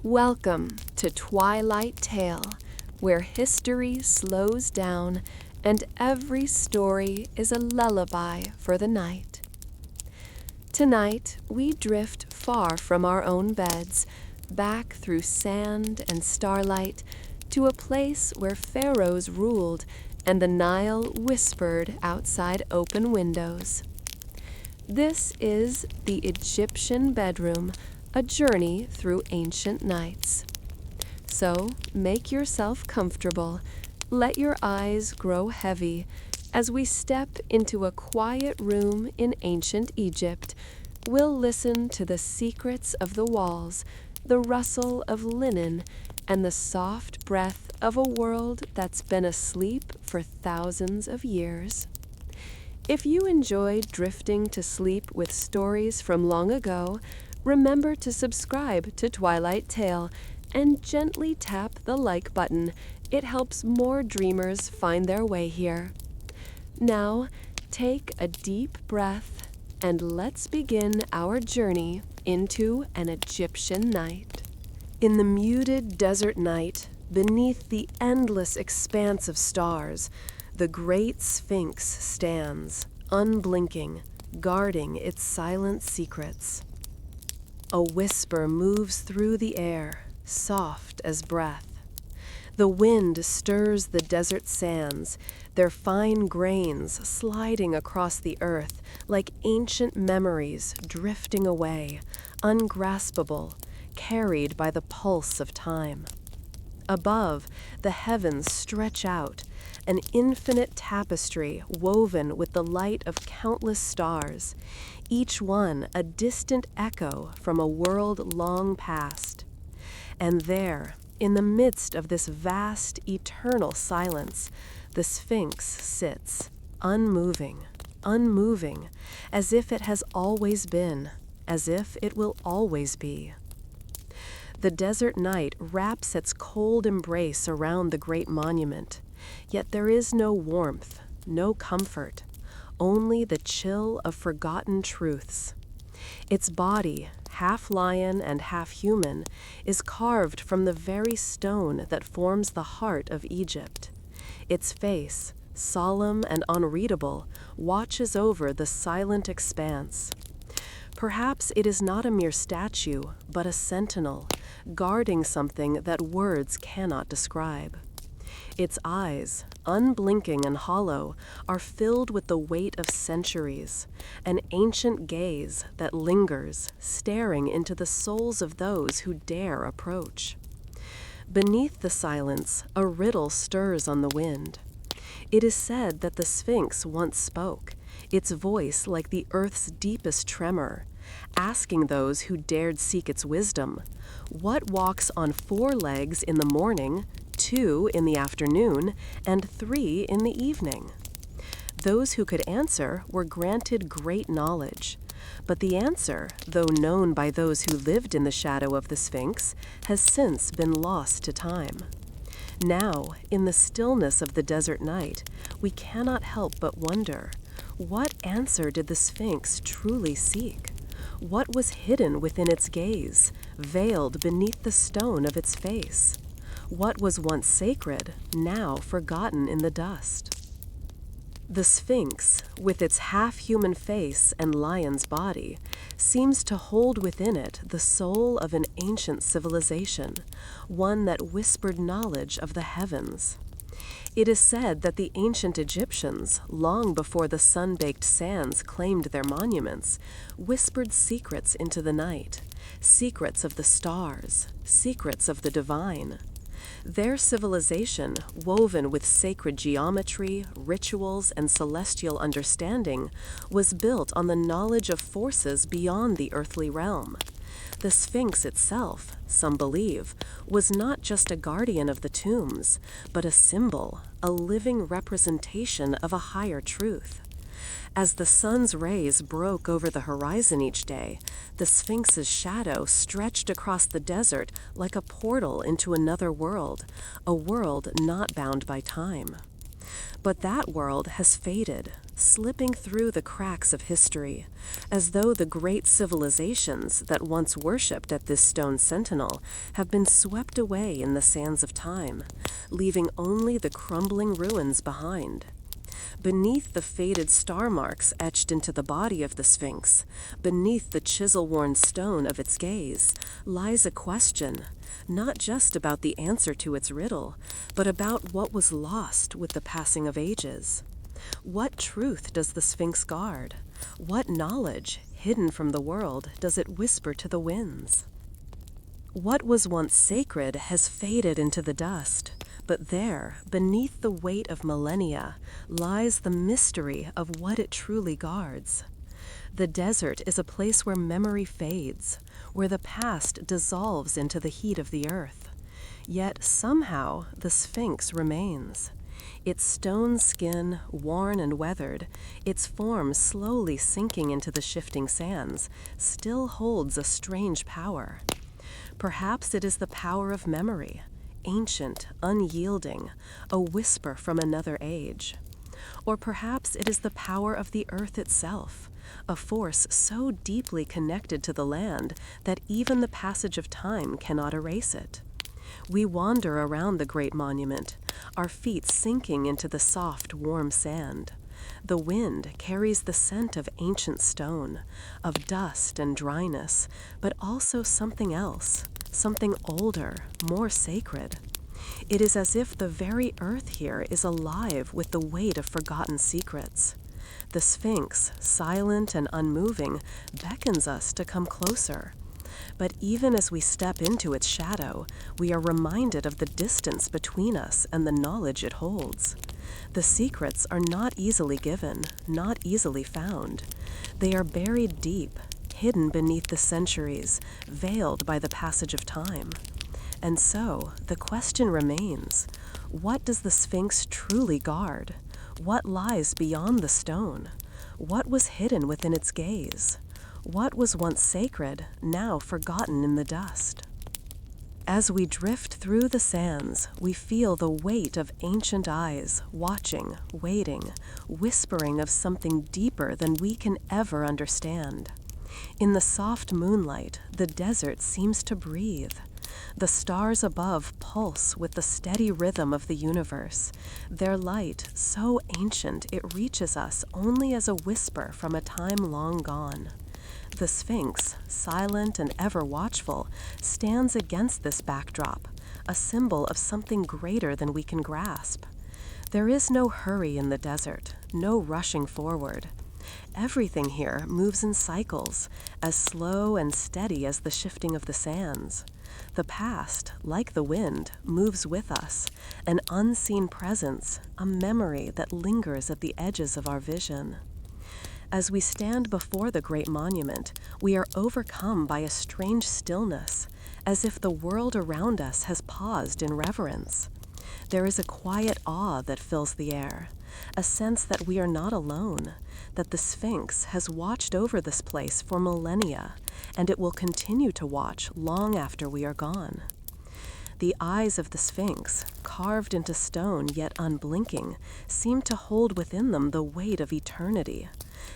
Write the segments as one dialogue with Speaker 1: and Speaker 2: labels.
Speaker 1: Welcome to Twilight Tale, where history slows down and every story is a lullaby for the night. Tonight, we drift far from our own beds, back through sand and starlight, to a place where pharaohs ruled and the Nile whispered outside open windows. This is the Egyptian bedroom, a journey through ancient nights. So make yourself comfortable, let your eyes grow heavy as we step into a quiet room in ancient Egypt. We'll listen to the secrets of the walls, the rustle of linen, and the soft breath of a world that's been asleep for thousands of years. If you enjoyed drifting to sleep with stories from long ago, remember to subscribe to Twilight Tale and gently tap the like button. It helps more dreamers find their way here. Now, take a deep breath and let's begin our journey into an Egyptian night. In the muted desert night, beneath the endless expanse of stars, the great Sphinx stands, unblinking, guarding its silent secrets. A whisper moves through the air, soft as breath. The wind stirs the desert sands, their fine grains sliding across the earth like ancient memories drifting away, ungraspable, carried by the pulse of time. Above, the heavens stretch out, an infinite tapestry woven with the light of countless stars, each one a distant echo from a world long past. And there, in the midst of this vast, eternal silence, the Sphinx sits, unmoving, as if it has always been, as if it will always be. The desert night wraps its cold embrace around the great monument, yet there is no warmth, no comfort, only the chill of forgotten truths. Its body, half lion and half human, is carved from the very stone that forms the heart of Egypt. Its face, solemn and unreadable, watches over the silent expanse. Perhaps it is not a mere statue, but a sentinel, guarding something that words cannot describe. Its eyes, unblinking and hollow, are filled with the weight of centuries, an ancient gaze that lingers, staring into the souls of those who dare approach. Beneath the silence, a riddle stirs on the wind. It is said that the Sphinx once spoke, its voice like the earth's deepest tremor, asking those who dared seek its wisdom, what walks on 4 legs in the morning, 2 in the afternoon, and 3 in the evening? Those who could answer were granted great knowledge, but the answer, though known by those who lived in the shadow of the Sphinx, has since been lost to time. Now, in the stillness of the desert night, we cannot help but wonder, what answer did the Sphinx truly seek? What was hidden within its gaze, veiled beneath the stone of its face? What was once sacred, now forgotten in the dust? The Sphinx, with its half-human face and lion's body, seems to hold within it the soul of an ancient civilization, one that whispered knowledge of the heavens. It is said that the ancient Egyptians, long before the sun-baked sands claimed their monuments, whispered secrets into the night, secrets of the stars, secrets of the divine. Their civilization, woven with sacred geometry, rituals, and celestial understanding, was built on the knowledge of forces beyond the earthly realm. The Sphinx itself, some believe, was not just a guardian of the tombs, but a symbol, a living representation of a higher truth. As the sun's rays broke over the horizon each day, the Sphinx's shadow stretched across the desert like a portal into another world, a world not bound by time.
Speaker 2: But that world has faded, slipping through the cracks of history, as though the great civilizations that once worshipped at this stone sentinel have been swept away in the sands of time, leaving only the crumbling ruins behind. Beneath the faded star marks etched into the body of the Sphinx, beneath the chisel-worn stone of its gaze, lies a question, not just about the answer to its riddle, but about what was lost with the passing of ages. What truth does the Sphinx guard? What knowledge, hidden from the world, does it whisper to the winds? What was once sacred has faded into the dust, but there, beneath the weight of millennia, lies the mystery of what it truly guards. The desert is a place where memory fades, where the past dissolves into the heat of the earth. Yet somehow the Sphinx remains. Its stone skin, worn and weathered, its form slowly sinking into the shifting sands, still holds a strange power. Perhaps it is the power of memory, ancient, unyielding, a whisper from another age. Or perhaps it is the power of the earth itself, a force so deeply connected to the land that even the passage of time cannot erase it. We wander around the great monument, our feet sinking into the soft, warm sand. The wind carries the scent of ancient stone, of dust and dryness, but also something else, something older, more sacred. It is as if the very earth here is alive with the weight of forgotten secrets. The Sphinx, silent and unmoving, beckons us to come closer. But even as we step into its shadow, we are reminded of the distance between us and the knowledge it holds. The secrets are not easily given, not easily found. They are buried deep, hidden beneath the centuries, veiled by the passage of time. And so, the question remains, what does the Sphinx truly guard? What lies beyond the stone? What was hidden within its gaze? What was once sacred, now forgotten in the dust? As we drift through the sands, we feel the weight of ancient eyes, watching, waiting, whispering of something deeper than we can ever understand. In the soft moonlight, the desert seems to breathe. The stars above pulse with the steady rhythm of the universe, their light so ancient it reaches us only as a whisper from a time long gone. The Sphinx, silent and ever watchful, stands against this backdrop, a symbol of something greater than we can grasp. There is no hurry in the desert, no rushing forward. Everything here moves in cycles, as slow and steady as the shifting of the sands. The past, like the wind, moves with us, an unseen presence, a memory that lingers at the edges of our vision. As we stand before the great monument, we are overcome by a strange stillness, as if the world around us has paused in reverence. There is a quiet awe that fills the air, a sense that we are not alone, that the Sphinx has watched over this place for millennia, and it will continue to watch long after we are gone. The eyes of the Sphinx, carved into stone yet unblinking, seem to hold within them the weight of eternity.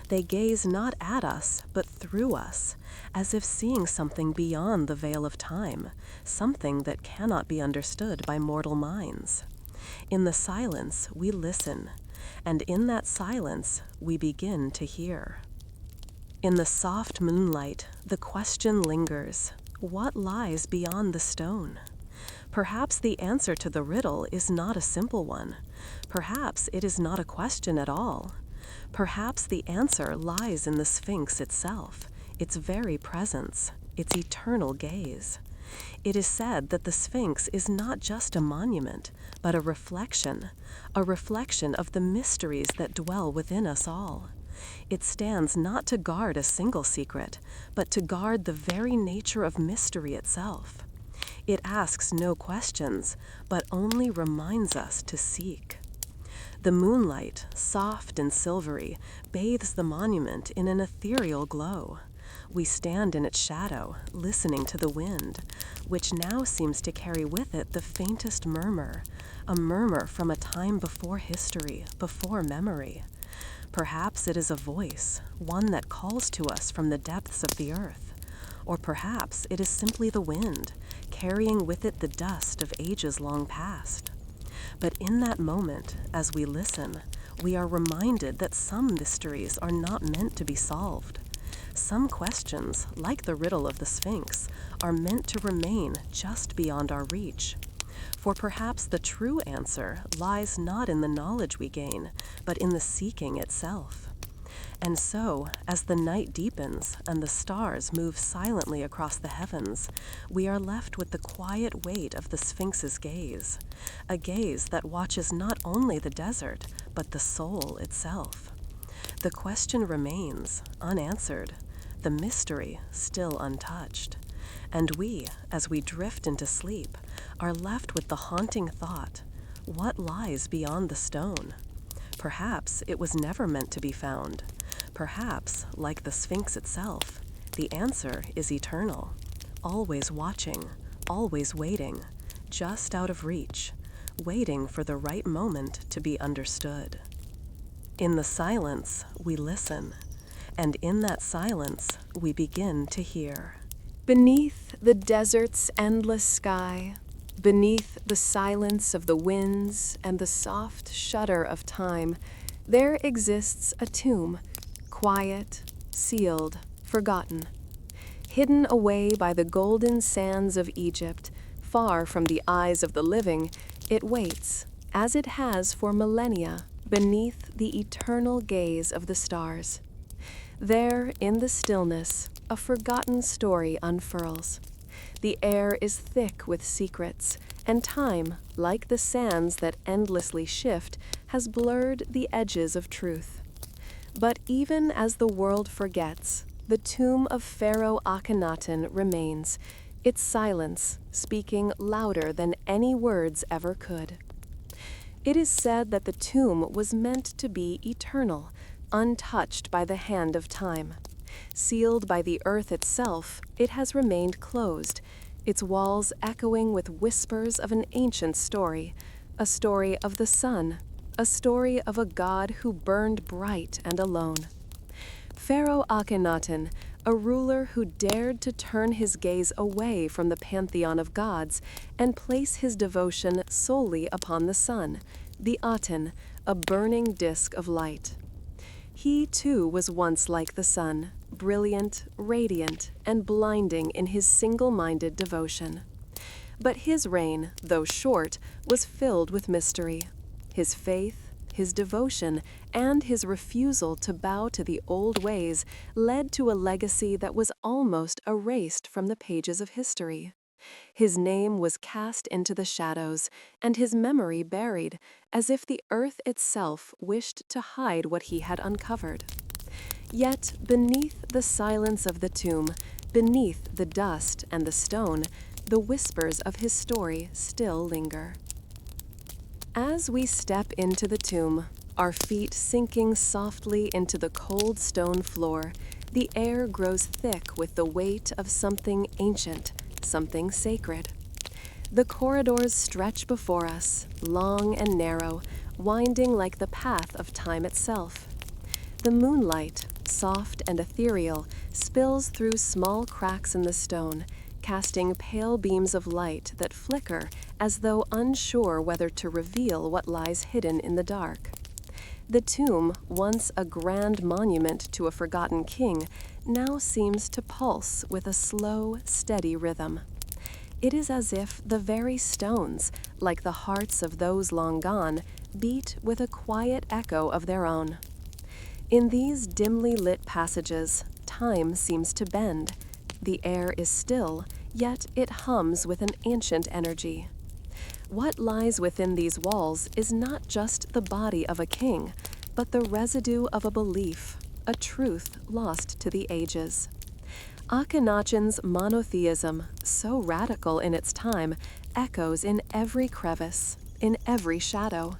Speaker 2: They gaze not at us, but through us, as if seeing something beyond the veil of time, something that cannot be understood by mortal minds. In the silence, we listen, and in that silence, we begin to hear. In the soft moonlight, the question lingers, what lies beyond the stone? Perhaps the answer to the riddle is not a simple one. Perhaps it is not a question at all. Perhaps the answer lies in the Sphinx itself, its very presence, its eternal gaze. It is said that the Sphinx is not just a monument, but a reflection of the mysteries that dwell within us all. It stands not to guard a single secret, but to guard the very nature of mystery itself. It asks no questions, but only reminds us to seek. The moonlight, soft and silvery, bathes the monument in an ethereal glow. We stand in its shadow, listening to the wind, which now seems to carry with it the faintest murmur, a murmur from a time before history, before memory. Perhaps it is a voice, one that calls to us from the depths of the earth. Or perhaps it is simply the wind, carrying with it the dust of ages long past. But in that moment, as we listen, we are reminded that some mysteries are not meant to be solved. Some questions, like the riddle of the Sphinx, are meant to remain just beyond our reach. For perhaps the true answer lies not in the knowledge we gain, but in the seeking itself. And so, as the night deepens and the stars move silently across the heavens, we are left with the quiet weight of the Sphinx's gaze, a gaze that watches not only the desert, but the soul itself. The question remains unanswered, the mystery still untouched. And we, as we drift into sleep, are left with the haunting thought, what lies beyond the stone? Perhaps it was never meant to be found. Perhaps, like the Sphinx itself, the answer is eternal, always watching, always waiting, just out of reach, waiting for the right moment to be understood. In the silence, we listen, and in that silence, we begin to hear.
Speaker 1: Beneath the desert's endless sky, beneath the silence of the winds and the soft shudder of time, there exists a tomb, quiet, sealed, forgotten. Hidden away by the golden sands of Egypt, far from the eyes of the living, it waits, as it has for millennia, beneath the eternal gaze of the stars. There, in the stillness, a forgotten story unfurls. The air is thick with secrets, and time, like the sands that endlessly shift, has blurred the edges of truth. But even as the world forgets, the tomb of Pharaoh Akhenaten remains, its silence speaking louder than any words ever could. It is said that the tomb was meant to be eternal, untouched by the hand of time. Sealed by the earth itself, it has remained closed, its walls echoing with whispers of an ancient story, a story of the sun, a story of a god who burned bright and alone. Pharaoh Akhenaten, a ruler who dared to turn his gaze away from the pantheon of gods and place his devotion solely upon the sun, the Aten, a burning disk of light. He, too, was once like the sun, brilliant, radiant, and blinding in his single-minded devotion. But his reign, though short, was filled with mystery. His faith, his devotion, and his refusal to bow to the old ways led to a legacy that was almost erased from the pages of history. His name was cast into the shadows, and his memory buried, as if the earth itself wished to hide what he had uncovered. Yet, beneath the silence of the tomb, beneath the dust and the stone, the whispers of his story still linger. As we step into the tomb, our feet sinking softly into the cold stone floor, the air grows thick with the weight of something ancient, something sacred. The corridors stretch before us, long and narrow, winding like the path of time itself. The moonlight, soft and ethereal, spills through small cracks in the stone, casting pale beams of light that flicker as though unsure whether to reveal what lies hidden in the dark. The tomb, once a grand monument to a forgotten king, now seems to pulse with a slow, steady rhythm. It is as if the very stones, like the hearts of those long gone, beat with a quiet echo of their own. In these dimly lit passages, time seems to bend. The air is still, yet it hums with an ancient energy. What lies within these walls is not just the body of a king, but the residue of a belief, a truth lost to the ages. Akhenaten's monotheism, so radical in its time, echoes in every crevice, in every shadow.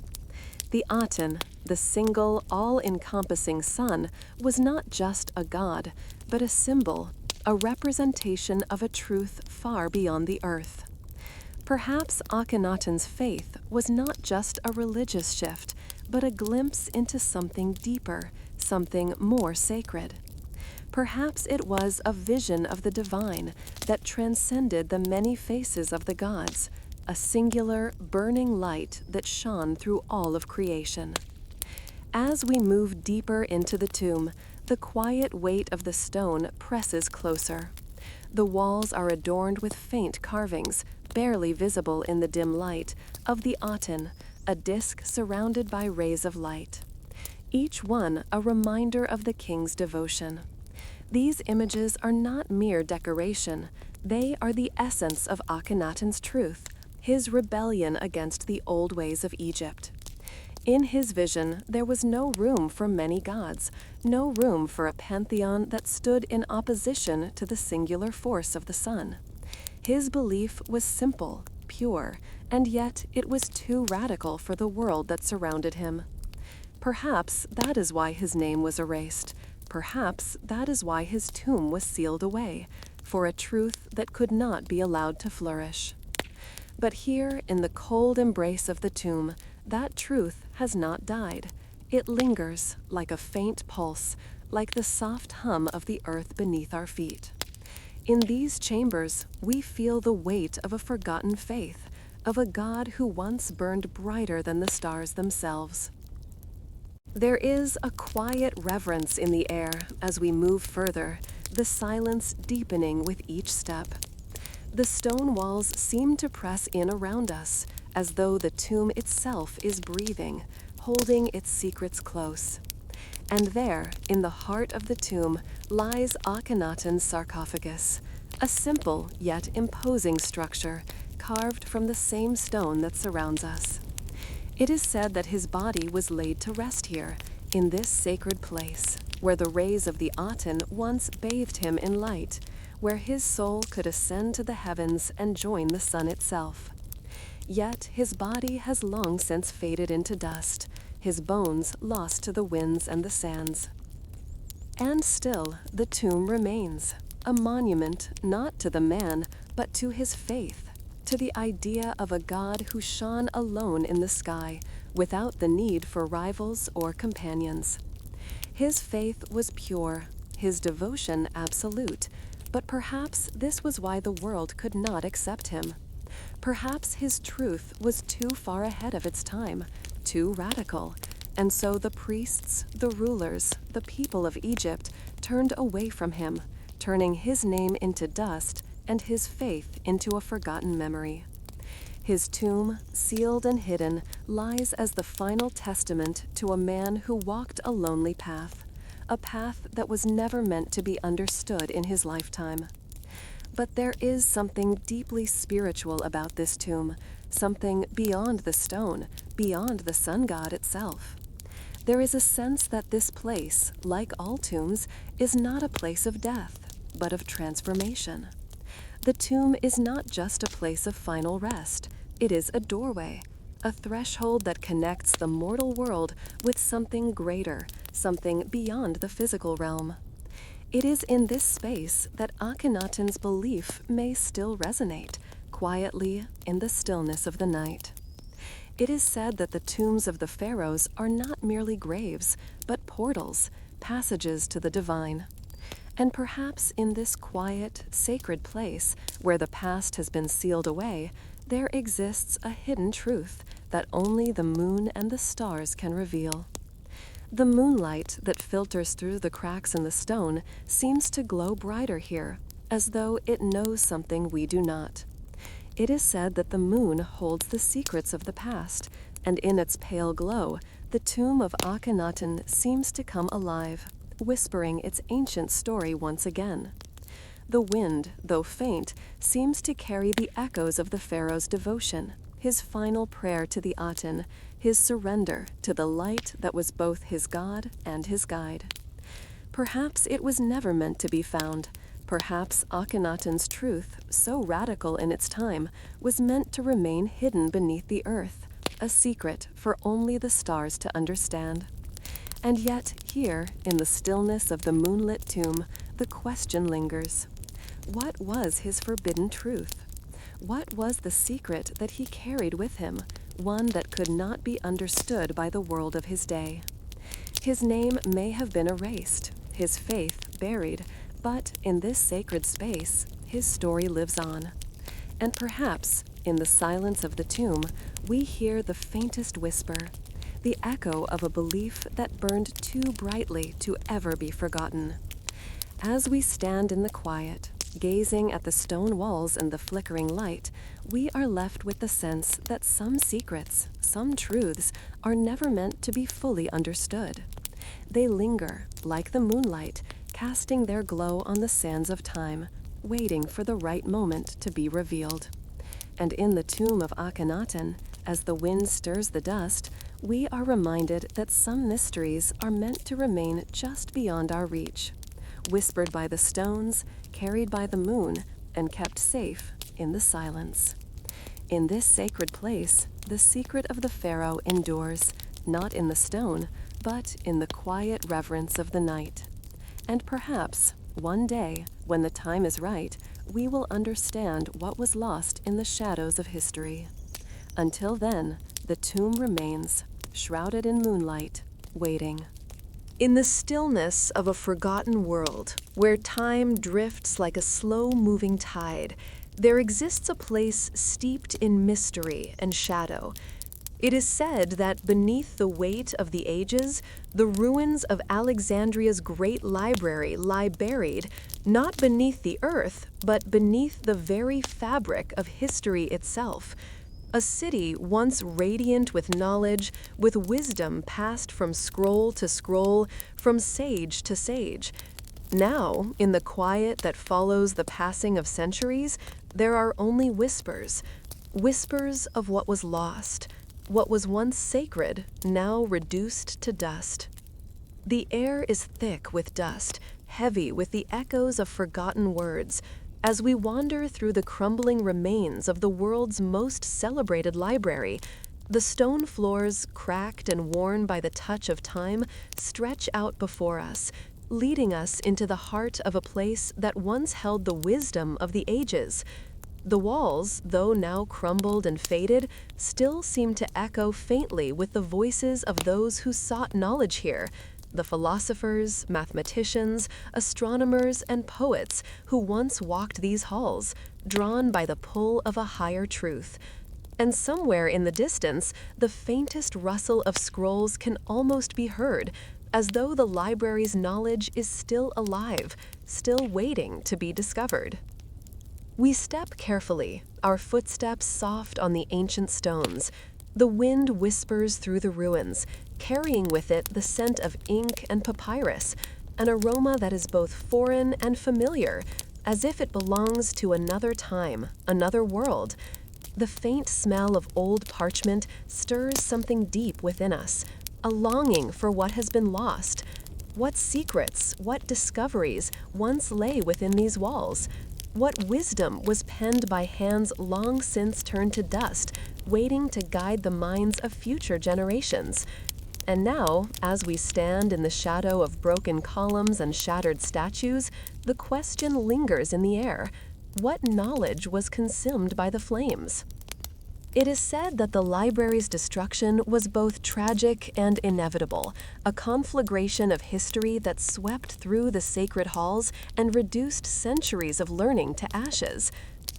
Speaker 1: The Aten,
Speaker 2: The single, all-encompassing sun was not just a god, but a symbol, a representation of a truth far beyond the earth. Perhaps Akhenaten's faith was not just a religious shift, but a glimpse into something deeper, something more sacred. Perhaps it was a vision of the divine that transcended the many faces of the gods, a singular, burning light that shone through all of creation. As we move deeper into the tomb, the quiet weight of the stone presses closer. The walls are adorned with faint carvings, barely visible in the dim light, of the Aten, a disk surrounded by rays of light. Each one a reminder of the king's devotion. These images are not mere decoration, they are the essence of Akhenaten's truth, his rebellion against the old ways of Egypt. In his vision, there was no room for many gods, no room for a pantheon that stood in opposition to the singular force of the sun. His belief was simple, pure, and yet it was too radical for the world that surrounded him. Perhaps that is why his name was erased. Perhaps that is why his tomb was sealed away, for a truth that could not be allowed to flourish. But here, in the cold embrace of the tomb, that truth has not died. It lingers like a faint pulse, like the soft hum of the earth beneath our feet. In these chambers, we feel the weight of a forgotten faith, of a God who once burned brighter than the stars themselves. There is a quiet reverence in the air as we move further, the silence deepening with each step. The stone walls seem to press in around us, as though the tomb itself is breathing, holding its secrets close. And there, in the heart of the tomb, lies Akhenaten's sarcophagus, a simple yet imposing structure, carved from the same stone that surrounds us. It is said that his body was laid to rest here, in this sacred place, where the rays of the Aten once bathed him in light, where his soul could ascend to the heavens and join the sun itself. Yet his body has long since faded into dust, his bones lost to the winds and the sands. And still, the tomb remains, a monument not to the man, but to his faith, to the idea of a God who shone alone in the sky, without the need for rivals or companions. His faith was pure, his devotion absolute, but perhaps this was why the world could not accept him. Perhaps his truth was too far ahead of its time, too radical, and so the priests, the rulers, the people of Egypt turned away from him, turning his name into dust and his faith into a forgotten memory. His tomb, sealed and hidden, lies as the final testament to a man who walked a lonely path, a path that was never meant to be understood in his lifetime. But there is something deeply spiritual about this tomb, something beyond the stone, beyond the sun god itself. There is a sense that this place, like all tombs, is not a place of death, but of transformation. The tomb is not just a place of final rest, it is a doorway, a threshold that connects the mortal world with something greater, something beyond the physical realm. It is in this space that Akhenaten's belief may still resonate, quietly in the stillness of the night. It is said that the tombs of the pharaohs are not merely graves, but portals, passages to the divine. And perhaps in this quiet, sacred place, where the past has been sealed away, there exists a hidden truth that only the moon and the stars can reveal. The moonlight that filters through the cracks in the stone seems to glow brighter here, as though it knows something we do not. It is said that the moon holds the secrets of the past, and in its pale glow, the tomb of Akhenaten seems to come alive, whispering its ancient story once again. The wind, though faint, seems to carry the echoes of the pharaoh's devotion, his final prayer to the Aten, his surrender to the light that was both his God and his guide. Perhaps it was never meant to be found. Perhaps Akhenaten's truth, so radical in its time, was meant to remain hidden beneath the earth, a secret for only the stars to understand. And yet, here, in the stillness of the moonlit tomb, the question lingers. What was his forbidden truth? What was the secret that he carried with him, one that could not be understood by the world of his day? His name may have been erased, his faith buried, but in this sacred space, his story lives on. And perhaps, in the silence of the tomb, we hear the faintest whisper, the echo of a belief that burned too brightly to ever be forgotten. As we stand in the quiet, gazing at the stone walls and the flickering light, we are left with the sense that some secrets, some truths, are never meant to be fully understood. They linger, like the moonlight, casting their glow on the sands of time, waiting for the right moment to be revealed. And in the tomb of Akhenaten, as the wind stirs the dust, we are reminded that some mysteries are meant to remain just beyond our reach, whispered by the stones, carried by the moon, and kept safe in the silence. In this sacred place, the secret of the pharaoh endures, not in the stone, but in the quiet reverence of the night. And perhaps, one day, when the time is right, we will understand what was lost in the shadows of history. Until then, the tomb remains, shrouded in moonlight, waiting.
Speaker 1: In the stillness of a forgotten world, where time drifts like a slow-moving tide, there exists a place steeped in mystery and shadow. It is said that beneath the weight of the ages, the ruins of Alexandria's great library lie buried, not beneath the earth, but beneath the very fabric of history itself. A city once radiant with knowledge, with wisdom passed from scroll to scroll, from sage to sage. Now, in the quiet that follows the passing of centuries, there are only whispers, whispers of what was lost, what was once sacred, now reduced to dust. The air is thick with dust, heavy with the echoes of forgotten words. As we wander through the crumbling remains of the world's most celebrated library, the stone floors, cracked and worn by the touch of time, stretch out before us, leading us into the heart of a place that once held the wisdom of the ages. The walls, though now crumbled and faded, still seem to echo faintly with the voices of those who sought knowledge here, the philosophers, mathematicians, astronomers, and poets who once walked these halls, drawn by the pull of a higher truth. And somewhere in the distance, the faintest rustle of scrolls can almost be heard, as though the library's knowledge is still alive, still waiting to be discovered. We step carefully, our footsteps soft on the ancient stones. The wind whispers through the ruins, carrying with it the scent of ink and papyrus, an aroma that is both foreign and familiar, as if it belongs to another time, another world. The faint smell of old parchment stirs something deep within us, a longing for what has been lost. What secrets, what discoveries once lay within these walls? What wisdom was penned by hands long since turned to dust, waiting to guide the minds of future generations? And now, as we stand in the shadow of broken columns and shattered statues, the question lingers in the air: what knowledge was consumed by the flames? It is said that the library's destruction was both tragic and inevitable, a conflagration of history that swept through the sacred halls and reduced centuries of learning to ashes.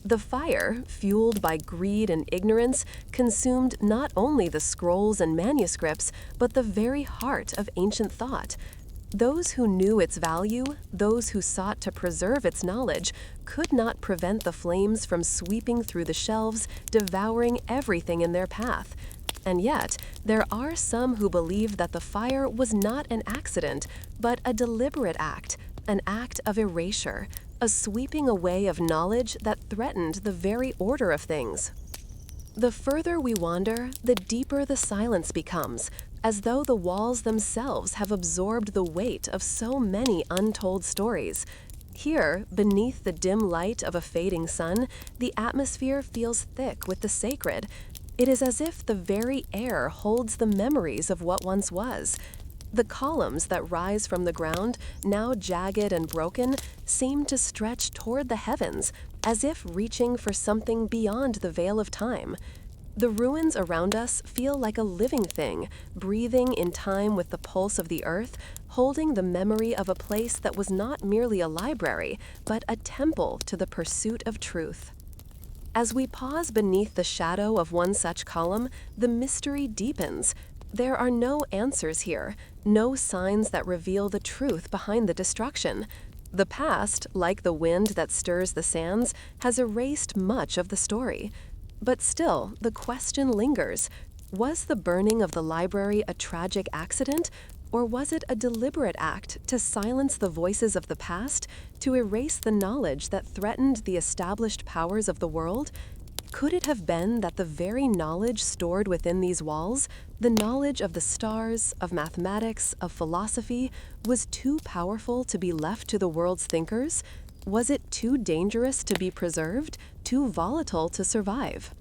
Speaker 1: The fire, fueled by greed and ignorance, consumed not only the scrolls and manuscripts, but the very heart of ancient thought. Those who knew its value, those who sought to preserve its knowledge, could not prevent the flames from sweeping through the shelves, devouring everything in their path. And yet, there are some who believe that the fire was not an accident, but a deliberate act, an act of erasure, a sweeping away of knowledge that threatened the very order of things. The further we wander, the deeper the silence becomes, as though the walls themselves have absorbed the weight of so many untold stories. Here, beneath the dim light of a fading sun, the atmosphere feels thick with the sacred.
Speaker 2: It is as if the very air holds the memories of what once was. The columns that rise from the ground, now jagged and broken, seem to stretch toward the heavens, as if reaching for something beyond the veil of time. The ruins around us feel like a living thing, breathing in time with the pulse of the earth, holding the memory of a place that was not merely a library, but a temple to the pursuit of truth. As we pause beneath the shadow of one such column, the mystery deepens. There are no answers here, no signs that reveal the truth behind the destruction. The past, like the wind that stirs the sands, has erased much of the story. But still, the question lingers. Was the burning of the library a tragic accident, or was it a deliberate act to silence the voices of the past, to erase the knowledge that threatened the established powers of the world? Could it have been that the very knowledge stored within these walls, the knowledge of the stars, of mathematics, of philosophy, was too powerful to be left to the world's thinkers? Was it too dangerous to be preserved, too volatile to survive?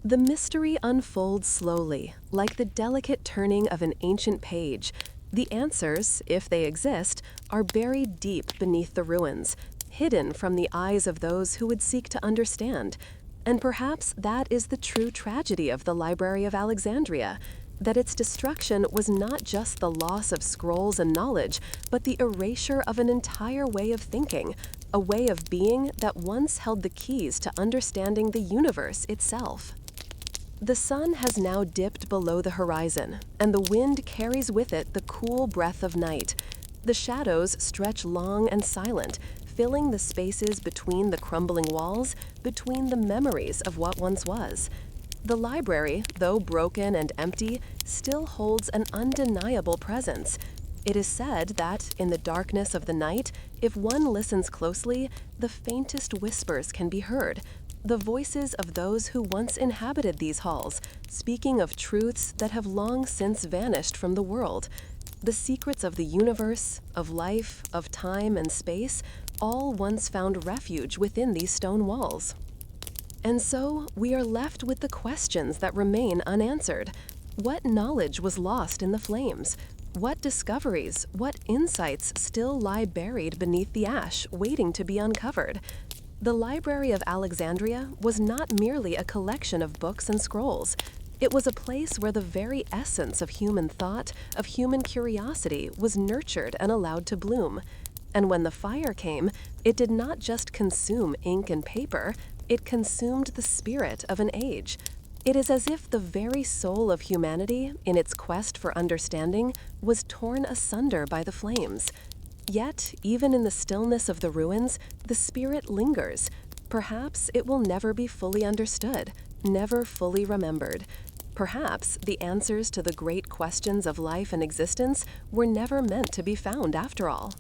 Speaker 2: The mystery unfolds slowly, like the delicate turning of an ancient page. The answers, if they exist, are buried deep beneath the ruins, hidden from the eyes of those who would seek to understand. And perhaps that is the true tragedy of the Library of Alexandria, that its destruction was not just the loss of scrolls and knowledge, but the erasure of an entire way of thinking, a way of being that once held the keys to understanding the universe itself. The sun has now dipped below the horizon, and the wind carries with it the cool breath of night. The shadows stretch long and silent, filling the spaces between the crumbling walls, between the memories of what once was. The library, though broken and empty, still holds an undeniable presence. It is said that, in the darkness of the night, if one listens closely, the faintest whispers can be heard, the voices of those who once inhabited these halls, speaking of truths that have long since vanished from the world. The secrets of the universe, of life, of time and space, all once found refuge within these stone walls. And so, we are left with the questions that remain unanswered. What knowledge was lost in the flames? What discoveries, what insights still lie buried beneath the ash, waiting to be uncovered? The Library of Alexandria was not merely a collection of books and scrolls. It was a place where the very essence of human thought, of human curiosity, was nurtured and allowed to bloom. And when the fire came, it did not just consume ink and paper, it consumed the spirit of an age. It is as if the very soul of humanity, in its quest for understanding, was torn asunder by the flames. Yet, even in the stillness of the ruins, the spirit lingers. Perhaps it will never be fully understood, never fully remembered. Perhaps the answers to the great questions of life and existence were never meant to be found after all.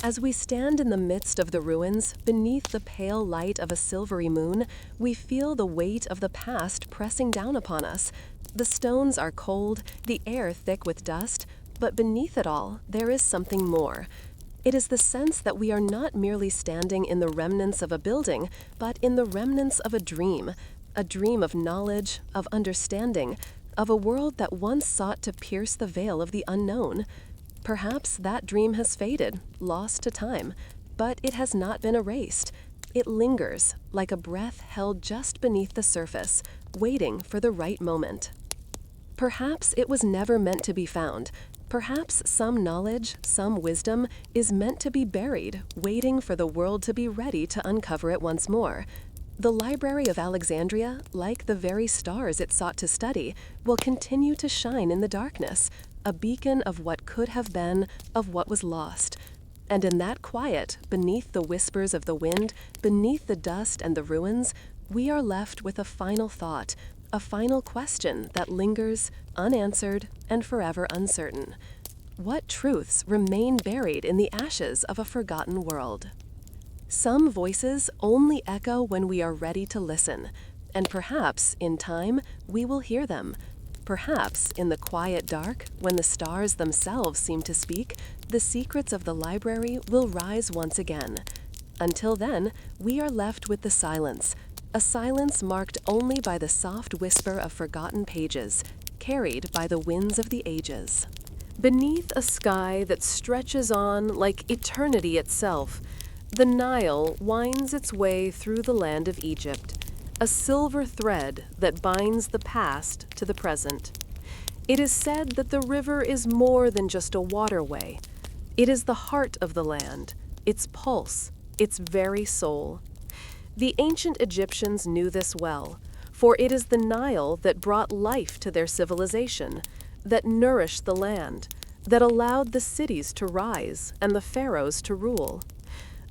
Speaker 2: As we stand in the midst of the ruins, beneath the pale light of a silvery moon, we feel the weight of the past pressing down upon us. The stones are cold, the air thick with dust, but beneath it all, there is something more. It is the sense that we are not merely standing in the remnants of a building, but in the remnants of a dream of knowledge, of understanding, of a world that once sought to pierce the veil of the unknown. Perhaps that dream has faded, lost to time, but it has not been erased. It lingers, like a breath held just beneath the surface, waiting for the right moment. Perhaps it was never meant to be found. Perhaps some knowledge, some wisdom, is meant to be buried, waiting for the world to be ready to uncover it once more. The Library of Alexandria, like the very stars it sought to study, will continue to shine in the darkness, a beacon of what could have been, of what was lost. And in that quiet, beneath the whispers of the wind, beneath the dust and the ruins, we are left with a final thought, a final question that lingers, unanswered, and forever uncertain. What truths remain buried in the ashes of a forgotten world? Some voices only echo when we are ready to listen, and perhaps, in time, we will hear them. Perhaps, in the quiet dark, when the stars themselves seem to speak, the secrets of the library will rise once again. Until then, we are left with the silence, a silence marked only by the soft whisper of forgotten pages, carried by the winds of the ages. Beneath a sky that stretches on like eternity itself, the Nile winds its way through the land of Egypt, a silver thread that binds the past to the present. It is said that the river is more than just a waterway. It is the heart of the land, its pulse, its very soul. The ancient Egyptians knew this well, for it is the Nile that brought life to their civilization, that nourished the land, that allowed the cities to rise and the pharaohs to rule.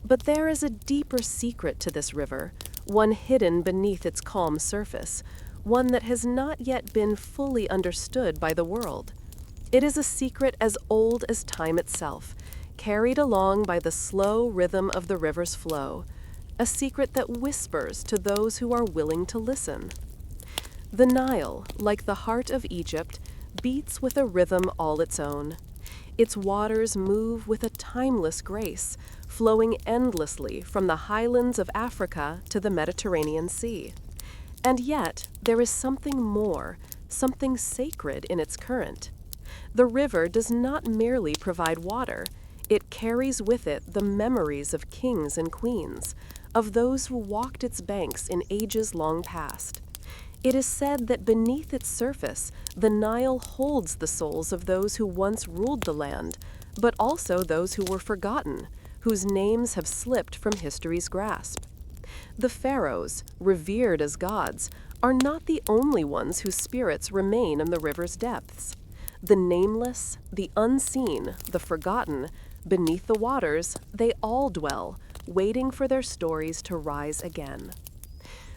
Speaker 2: But there is a deeper secret to this river, one hidden beneath its calm surface, one that has not yet been fully understood by the world. It is a secret as old as time itself, carried along by the slow rhythm of the river's flow, a secret that whispers to those who are willing to listen. The Nile, like the heart of Egypt, beats with a rhythm all its own. Its waters move with a timeless grace, flowing endlessly from the highlands of Africa to the Mediterranean Sea. And yet, there is something more, something sacred in its current. The river does not merely provide water, it carries with it the memories of kings and queens, of those who walked its banks in ages long past. It is said that beneath its surface, the Nile holds the souls of those who once ruled the land, but also those who were forgotten, whose names have slipped from history's grasp. The pharaohs, revered as gods, are not the only ones whose spirits remain in the river's depths. The nameless, the unseen, the forgotten, beneath the waters, they all dwell, waiting for their stories to rise again.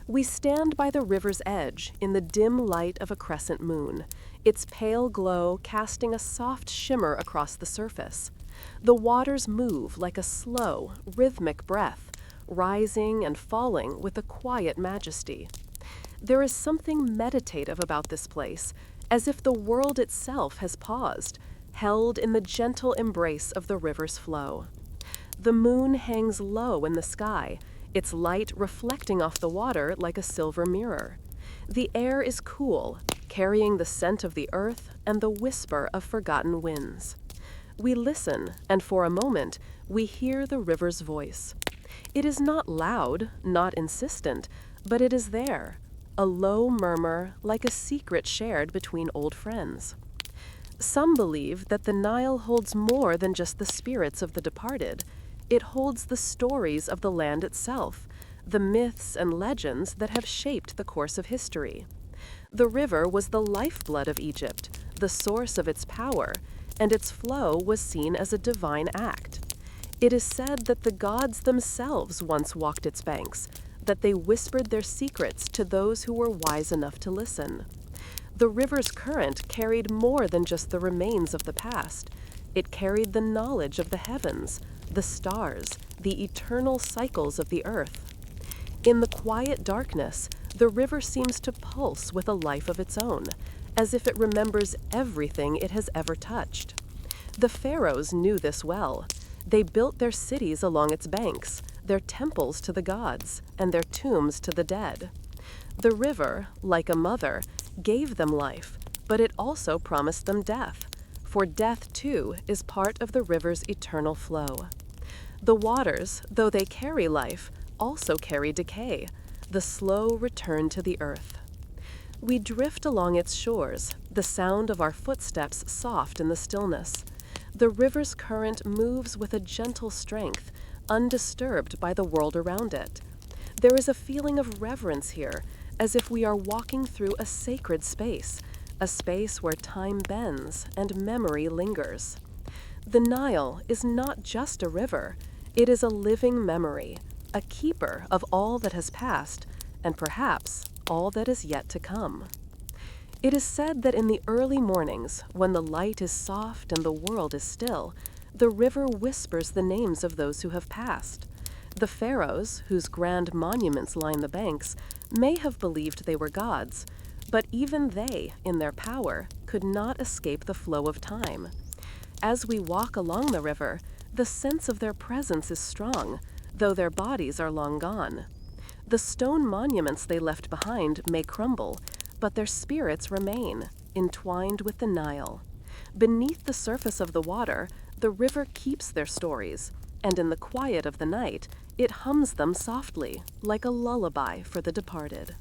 Speaker 2: We stand by the river's edge in the dim light of a crescent moon, its pale glow casting a soft shimmer across the surface. The waters move like a slow, rhythmic breath, rising and falling with a quiet majesty. There is something meditative about this place, as if the world itself has paused, held in the gentle embrace of the river's flow. The moon hangs low in the sky, its light reflecting off the water like a silver mirror. The air is cool, carrying the scent of the earth and the whisper of forgotten winds. We listen, and for a moment, we hear the river's voice. It is not loud, not insistent, but it is there, a low murmur like a secret shared between old friends. Some believe that the Nile holds more than just the spirits of the departed. It holds the stories of the land itself, the myths and legends that have shaped the course of history. The river was the lifeblood of Egypt, the source of its power, and its flow was seen as a divine act. It is said that the gods themselves once walked its banks, that they whispered their secrets to those who were wise enough to listen. The river's current carried more than just the remains of the past. It carried the knowledge of the heavens, the stars, the eternal cycles of the earth. In the quiet darkness, the river seems to pulse with a life of its own, as if it remembers everything it has ever touched. The pharaohs knew this well. They built their cities along its banks, their temples to the gods, and their tombs to the dead. The river, like a mother, gave them life, but it also promised them death, for death, too, is part of the river's eternal flow. The waters, though they carry life, also carry decay, the slow return to the earth. We drift along its shores, the sound of our footsteps soft in the stillness. The river's current moves with a gentle strength, undisturbed by the world around it. There is a feeling of reverence here, as if we are walking through a sacred space, a space where time bends and memory lingers. The Nile is not just a river, it is a living memory, a keeper of all that has passed, and perhaps all that is yet to come. It is said that in the early mornings, when the light is soft and the world is still, the river whispers the names of those who have passed. The pharaohs, whose grand monuments line the banks, may have believed they were gods, but even they, in their power, could not escape the flow of time. As we walk along the river, the sense of their presence is strong, though their bodies are long gone. The stone monuments they left behind may crumble, but their spirits remain, entwined with the Nile. Beneath the surface of the water, the river keeps their stories, and in the quiet of the night, it hums them softly, like a lullaby for the departed.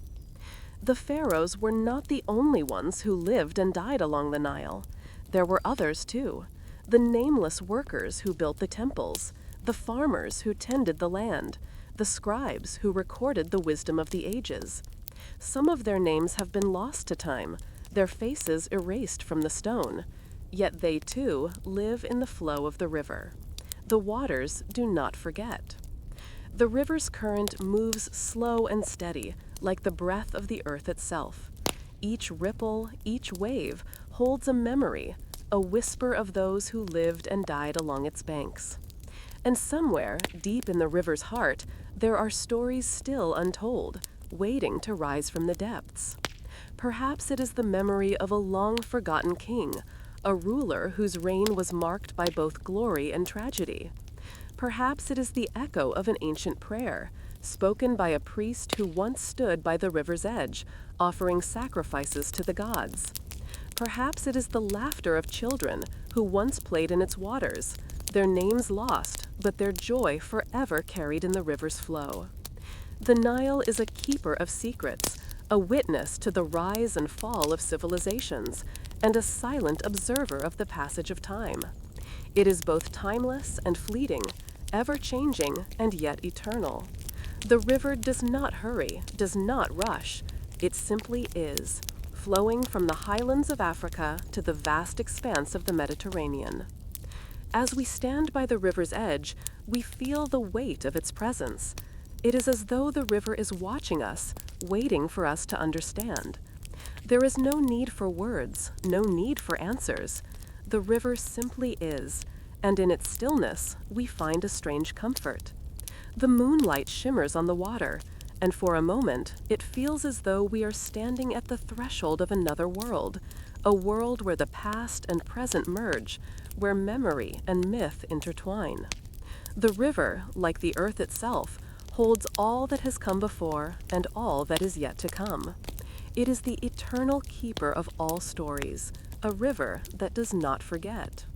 Speaker 2: The pharaohs were not the only ones who lived and died along the Nile. There were others too. The nameless workers who built the temples, the farmers who tended the land, the scribes who recorded the wisdom of the ages. Some of their names have been lost to time, their faces erased from the stone, yet they too live in the flow of the river. The waters do not forget. The river's current moves slow and steady, like the breath of the earth itself. Each ripple, each wave, holds a memory, a whisper of those who lived and died along its banks. And somewhere, deep in the river's heart, there are stories still untold, waiting to rise from the depths. Perhaps it is the memory of a long-forgotten king, a ruler whose reign was marked by both glory and tragedy. Perhaps it is the echo of an ancient prayer, spoken by a priest who once stood by the river's edge, offering sacrifices to the gods. Perhaps it is the laughter of children who once played in its waters, their names lost, but their joy forever carried in the river's flow. The Nile is a keeper of secrets, a witness to the rise and fall of civilizations, and a silent observer of the passage of time. It is both timeless and fleeting, ever-changing and yet eternal. The river does not hurry, does not rush. It simply is, flowing from the highlands of Africa to the vast expanse of the Mediterranean. As we stand by the river's edge, we feel the weight of its presence. It is as though the river is watching us, waiting for us to understand. There is no need for words, no need for answers. The river simply is, and in its stillness, we find a strange comfort. The moonlight shimmers on the water, and for a moment, it feels as though we are standing at the threshold of another world, a world where the past and present merge, where memory and myth intertwine. The river, like the earth itself, holds all that has come before and all that is yet to come. It is the eternal keeper of all stories, a river that does not forget.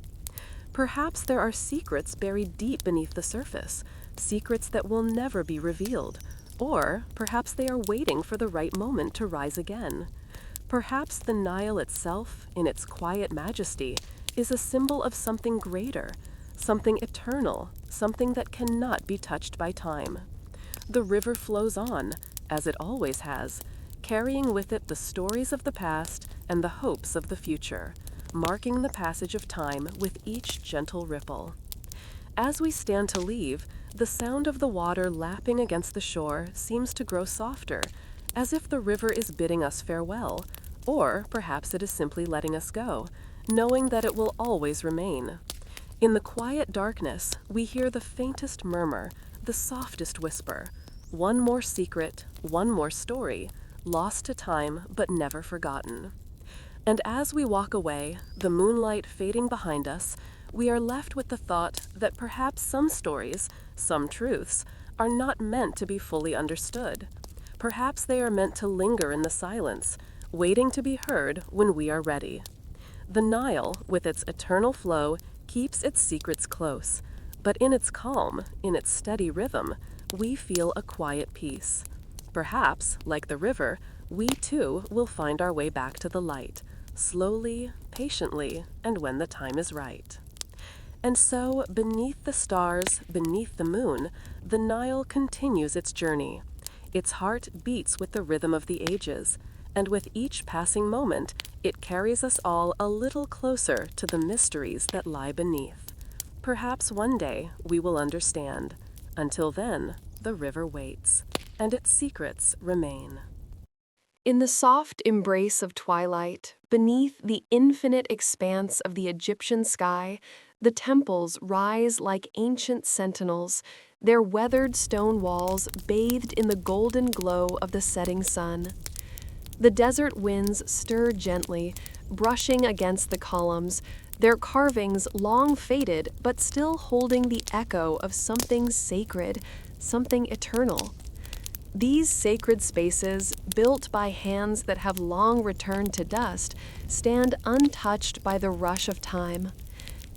Speaker 2: Perhaps there are secrets buried deep beneath the surface, secrets that will never be revealed, or perhaps they are waiting for the right moment to rise again. Perhaps the Nile itself, in its quiet majesty, is a symbol of something greater, something eternal, something that cannot be touched by time. The river flows on, as it always has, carrying with it the stories of the past and the hopes of the future, marking the passage of time with each gentle ripple. As we stand to leave, the sound of the water lapping against the shore seems to grow softer, as if the river is bidding us farewell, or perhaps it is simply letting us go, knowing that it will always remain. In the quiet darkness, we hear the faintest murmur, the softest whisper, one more secret, one more story, lost to time but never forgotten. And as we walk away, the moonlight fading behind us, we are left with the thought that perhaps some stories, some truths, are not meant to be fully understood. Perhaps they are meant to linger in the silence, waiting to be heard when we are ready. The Nile, with its eternal flow, keeps its secrets close, but in its calm, in its steady rhythm, we feel a quiet peace. Perhaps, like the river, we too will find our way back to the light, slowly, patiently, and when the time is right. And so, beneath the stars, beneath the moon, the Nile continues its journey. Its heart beats with the rhythm of the ages, and with each passing moment, it carries us all a little closer to the mysteries that lie beneath. Perhaps one day we will understand. Until then, the river waits, and its secrets remain.
Speaker 1: In the soft embrace of twilight, beneath the infinite expanse of the Egyptian sky, the temples rise like ancient sentinels, their weathered stone walls bathed in the golden glow of the setting sun. The desert winds stir gently, brushing against the columns, their carvings long faded but still holding the echo of something sacred, something eternal. These sacred spaces, built by hands that have long returned to dust, stand untouched by the rush of time.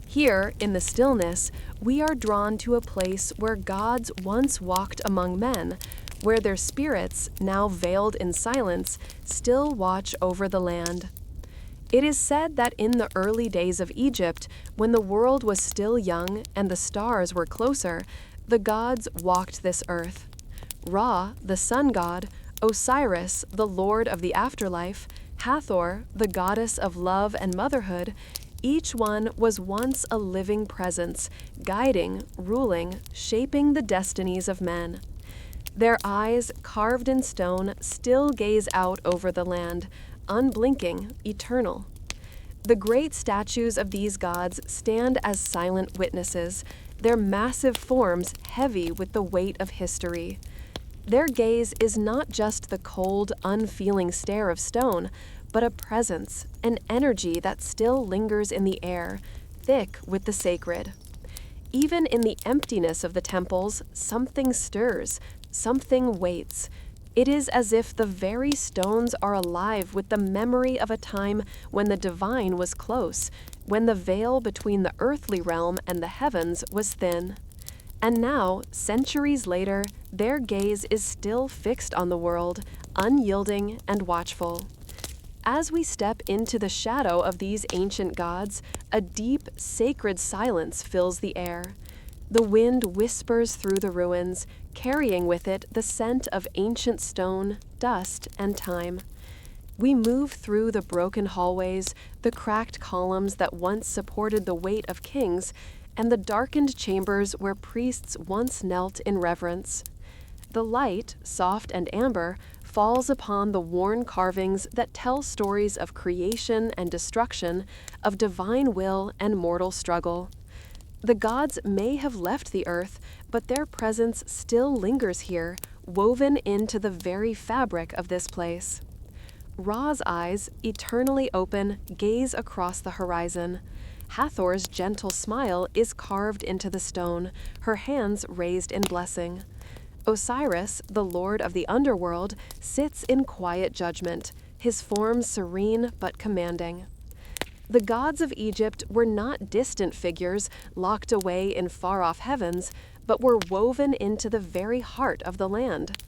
Speaker 1: Here, in the stillness, we are drawn to a place where gods once walked among men, where their spirits, now veiled in silence, still watch over the land. It is said that in the early days of Egypt, when the world was still young and the stars were closer, the gods walked this earth. Ra, the sun god, Osiris, the lord of the afterlife, Hathor, the goddess of love and motherhood, each one was once a living presence, guiding, ruling, shaping the destinies of men. Their eyes, carved in stone, still gaze out over the land, unblinking, eternal. The great statues of these gods stand as silent witnesses, their massive forms heavy with the weight of history. Their gaze is not just the cold, unfeeling stare of stone, but a presence, an energy that still lingers in the air, thick with the sacred. Even in the emptiness of the temples, something stirs, something waits. It is as if the very stones are alive with the memory of a time when the divine was close, when the veil between the earthly realm and the heavens was thin. And now, centuries later, their gaze is still fixed on the world, unyielding and watchful. As we step into the shadow of these ancient gods, a deep, sacred silence fills the air. The wind whispers through the ruins, carrying with it the scent of ancient stone, dust, and time. We move through the broken hallways, the cracked columns that once supported the weight of kings, and the darkened chambers where priests once knelt in reverence. The light, soft and amber, falls upon the worn carvings that tell stories of creation and destruction, of divine will and mortal struggle. The gods may have left the earth, but their presence still lingers here, woven into the very fabric of this place. Ra's eyes, eternally open, gaze across the horizon. Hathor's gentle smile is carved into the stone, her hands raised in blessing. Osiris, the lord of the underworld, sits in quiet judgment, his form serene but commanding. The gods of Egypt were not distant figures locked away in far-off heavens, but were woven into the very heart of the land.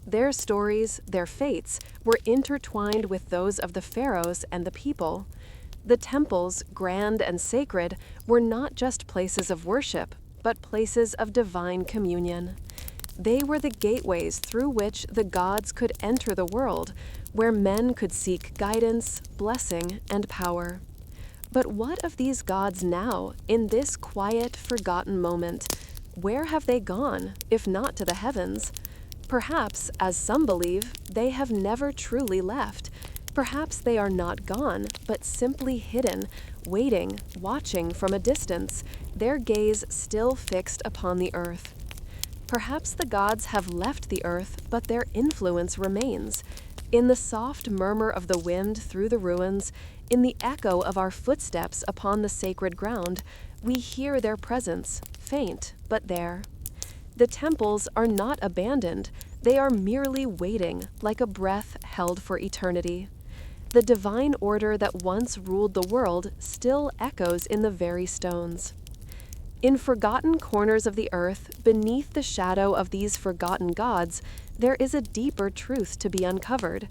Speaker 1: Their stories, their fates, were intertwined with those of the pharaohs and the people. The temples, grand and sacred, were not just places of worship, but places of divine communion. They were the gateways through which the gods could enter the world, where men could seek guidance, blessing, and power. But what of these gods now, in this quiet, forgotten moment? Where have they gone, if not to the heavens? Perhaps, as some believe, they have never truly left. Perhaps they are not gone, but simply hidden, waiting, watching from a distance, their gaze still fixed upon the earth. Perhaps the gods have left the earth, but their influence remains. In the soft murmur of the wind through the ruins, in the echo of our footsteps upon the sacred ground, we hear their presence, faint but there. The temples are not abandoned, they are merely waiting, like a breath held for eternity. The divine order that once ruled the world still echoes in the very stones. In forgotten corners of the earth, beneath the shadow of these forgotten gods, there is a deeper truth to be uncovered.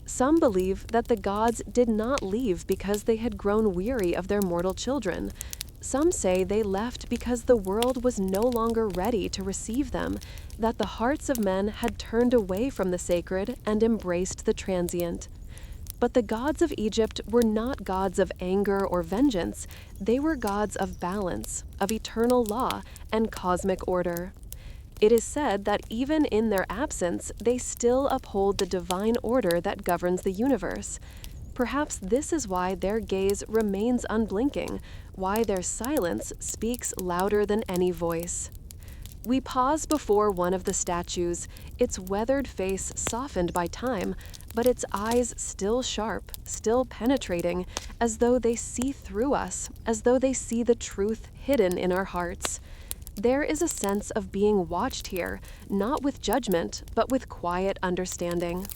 Speaker 1: Some believe that the gods did not leave because they had grown weary of their mortal children. Some say they left because the world was no longer ready to receive them, that the hearts of men had turned away from the sacred and embraced the transient. But the gods of Egypt were not gods of anger or vengeance. They were gods of balance, of eternal law, and cosmic order. It is said that even in their absence, they still uphold the divine order that governs the universe. Perhaps this is why their gaze remains unblinking, why their silence speaks louder than any voice. We pause before one of the statues, its weathered face softened by time, but its eyes still sharp, still penetrating, as though they see through us, as though they see the truth hidden in our hearts. There is a sense of being watched here, not with judgment, but with quiet understanding.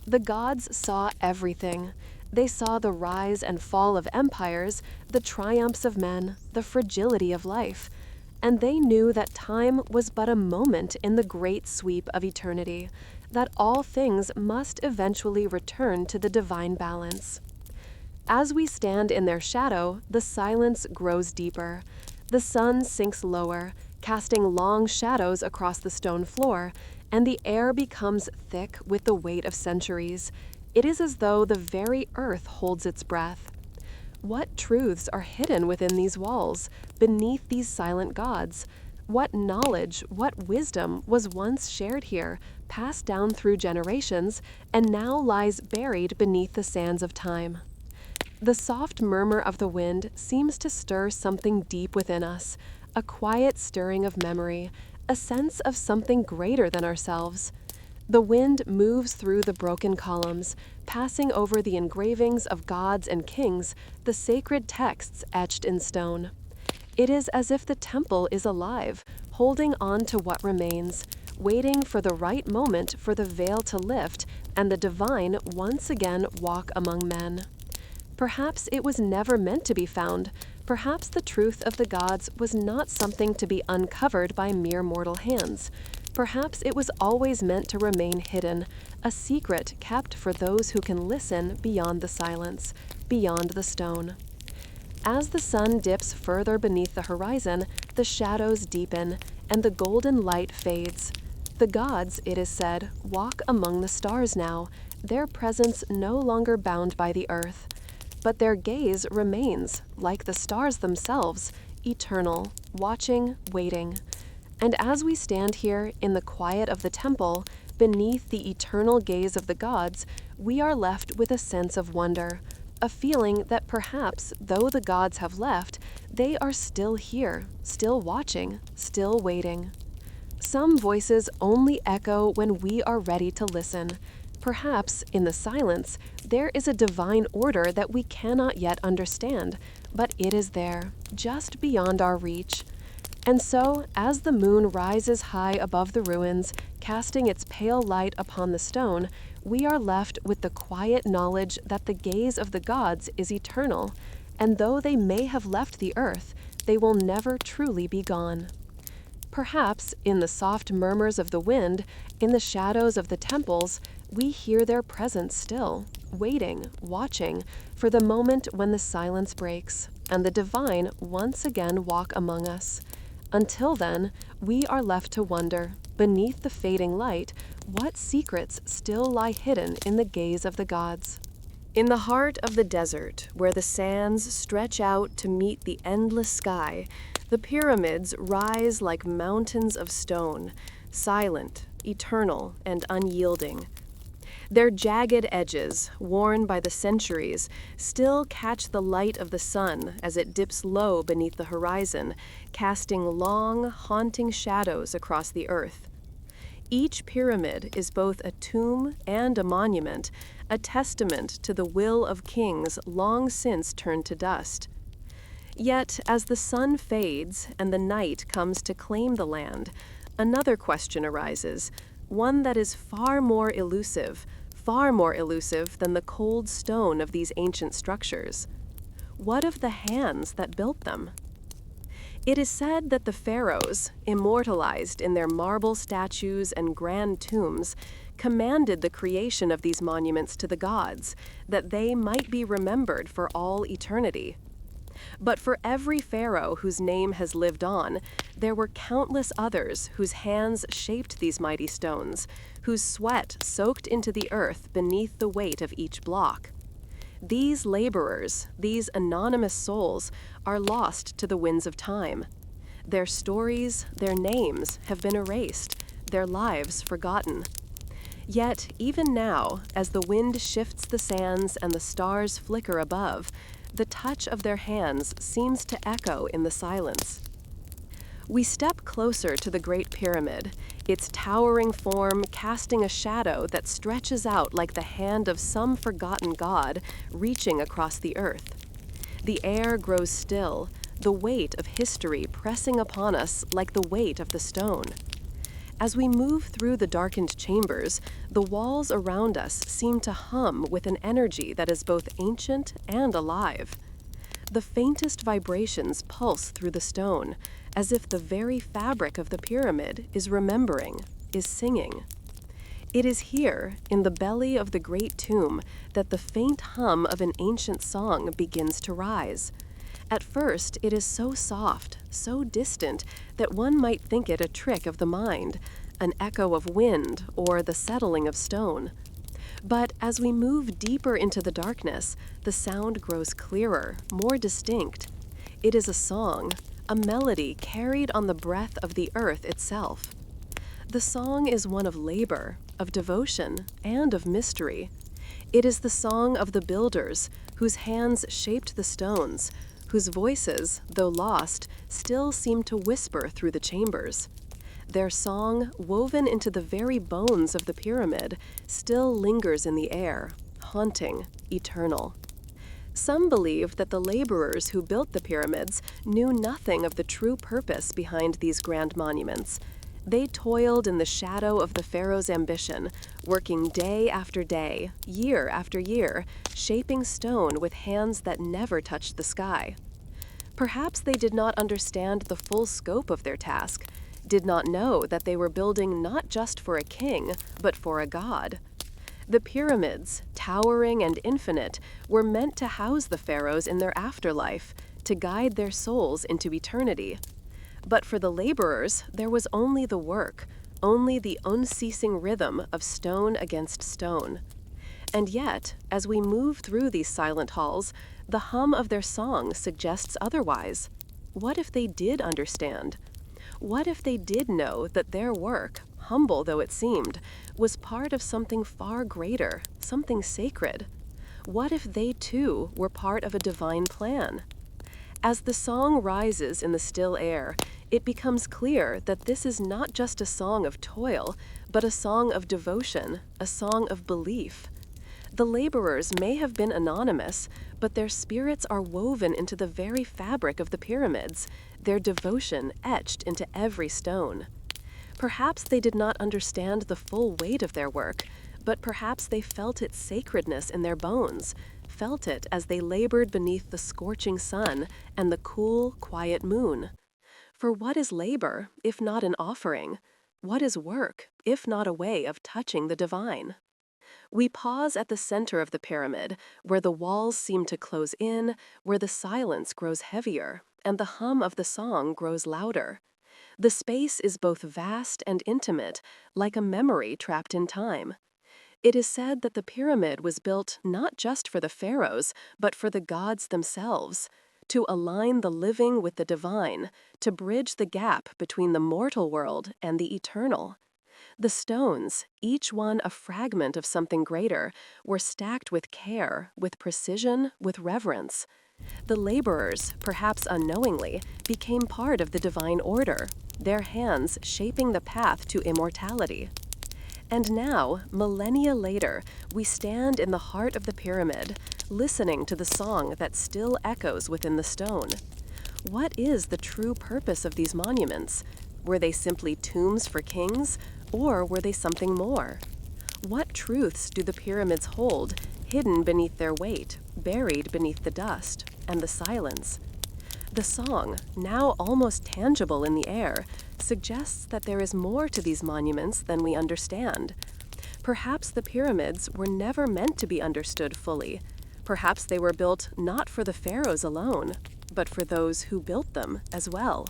Speaker 1: The gods saw everything. They saw the rise and fall of empires, the triumphs of men, the fragility of life, and they knew that time was but a moment in the great sweep of eternity, that all things must eventually return to the divine balance. As we stand in their shadow, the silence grows deeper. The sun sinks lower, casting long shadows across the stone floor, and the air becomes thick with the weight of centuries. It is as though the very earth holds its breath. What truths are hidden within these walls, beneath these silent gods? What knowledge, what wisdom was once shared here, passed down through generations, and now lies buried beneath the sands of time? The soft murmur of the wind seems to stir something deep within us, a quiet stirring of memory, a sense of something greater than ourselves. The wind moves through the broken columns, passing over the engravings of gods and kings, the sacred texts etched in stone. It is as if the temple is alive, holding on to what remains, waiting for the right moment for the veil to lift and the divine once again walk among men. Perhaps it was never meant to be found. Perhaps the truth of the gods was not something to be uncovered by mere mortal hands. Perhaps it was always meant to remain hidden, a secret kept for those who can listen beyond the silence, beyond the stone. As the sun dips further beneath the horizon, the shadows deepen, and the golden light fades. The gods, it is said, walk among the stars now, their presence no longer bound by the earth. But their gaze remains, like the stars themselves, eternal, watching, waiting. And as we stand here in the quiet of the temple, beneath the eternal gaze of the gods, we are left with a sense of wonder, a feeling that perhaps, though the gods have left, they are still here, still watching, still waiting. Some voices only echo when we are ready to listen. Perhaps, in the silence, there is a divine order that we cannot yet understand, but it is there, just beyond our reach. And so, as the moon rises high above the ruins, casting its pale light upon the stone, we are left with the quiet knowledge that the gaze of the gods is eternal, and though they may have left the earth, they will never truly be gone. Perhaps, in the soft murmurs of the wind, in the shadows of the temples, we hear their presence still, waiting, watching, for the moment when the silence breaks, and the divine once again walk among us. Until then, we are left to wonder, beneath the fading light, what secrets still lie hidden in the gaze of the gods. In the heart of the desert, where the sands stretch out to meet the endless sky, the pyramids rise like mountains of stone, silent, eternal, and unyielding. Their jagged edges, worn by the centuries, still catch the light of the sun as it dips low beneath the horizon, casting long, haunting shadows across the earth. Each pyramid is both a tomb and a monument, a testament to the will of kings long since turned to dust. Yet, as the sun fades and the night comes to claim the land, another question arises, one that is far more elusive than the cold stone of these ancient structures. What of the hands that built them? It is said that the pharaohs, immortalized in their marble statues and grand tombs, commanded the creation of these monuments to the gods, that they might be remembered for all eternity. But for every pharaoh whose name has lived on, there were countless others whose hands shaped these mighty stones, whose sweat soaked into the earth beneath the weight of each block. These laborers, these anonymous souls, are lost to the winds of time. Their stories, their names have been erased, their lives forgotten. Yet, even now, as the wind shifts the sands and the stars flicker above, the touch of their hands seems to echo in the silence. We step closer to the Great Pyramid, its towering form casting a shadow that stretches out like the hand of some forgotten god reaching across the earth. The air grows still,
Speaker 2: the weight of history pressing upon us like the weight of the stone. As we move through the darkened chambers, the walls around us seem to hum with an energy that is both ancient and alive. The faintest vibrations pulse through the stone, as if the very fabric of the pyramid is remembering, is singing. It is here, in the belly of the great tomb, that the faint hum of an ancient song begins to rise. At first, it is so soft, so distant, that one might think it a trick of the mind, an echo of wind, or the settling of stone. But as we move deeper into the darkness, the sound grows clearer, more distinct. It is a song, a melody carried on the breath of the earth itself. The song is one of labor, of devotion, and of mystery. It is the song of the builders, whose hands shaped the stones, whose voices, though lost, still seem to whisper through the chambers. Their song, woven into the very bones of the pyramid, still lingers in the air, haunting, eternal. Some believe that the laborers who built the pyramids knew nothing of the true purpose behind these grand monuments. They toiled in the shadow of the pharaoh's ambition, working day after day, year after year, shaping stone with hands that never touched the sky. Perhaps they did not understand the full scope of their task, did not know that they were building not just for a king, but for a god. The pyramids, towering and infinite, were meant to house the pharaohs in their afterlife, to guide their souls into eternity. But for the laborers, there was only the work, only the unceasing rhythm of stone against stone. And yet, as we move through these silent halls, the hum of their song suggests otherwise. What if they did understand? What if they did know that their work, humble though it seemed, was part of something far greater, something sacred? What if they too were part of a divine plan? As the song rises in the still air, it becomes clear that this is not just a song of toil, but a song of devotion, a song of belief. The laborers may have been anonymous, but their spirits are woven into the very fabric of the pyramids, their devotion etched into every stone. Perhaps they did not understand the full weight of their work, but perhaps they felt its sacredness in their bones, felt it as they labored beneath the scorching sun and the cool, quiet moon. For what is labor, if not an offering? What is work, if not a way of touching the divine? We pause at the center of the pyramid, where the walls seem to close in, where the silence grows heavier, and the hum of the song grows louder. The space is both vast and intimate, like a memory trapped in time. It is said that the pyramid was built not just for the pharaohs, but for the gods themselves, to align the living with the divine, to bridge the gap between the mortal world and the eternal. The stones, each one a fragment of something greater, were stacked with care, with precision, with reverence. The laborers, perhaps unknowingly, became part of the divine order, their hands shaping the path to immortality. And now, millennia later, we stand in the heart of the pyramid, listening to the song that still echoes within the stone. What is the true purpose of these monuments? Were they simply tombs for kings, or were they something more? What truths do the pyramids hold, hidden beneath their weight, buried beneath the dust and the silence? The song, now almost tangible in the air, suggests that there is more to these monuments than we understand. Perhaps the pyramids were never meant to be understood fully. Perhaps they were built not for the pharaohs alone, but for those who built them as well.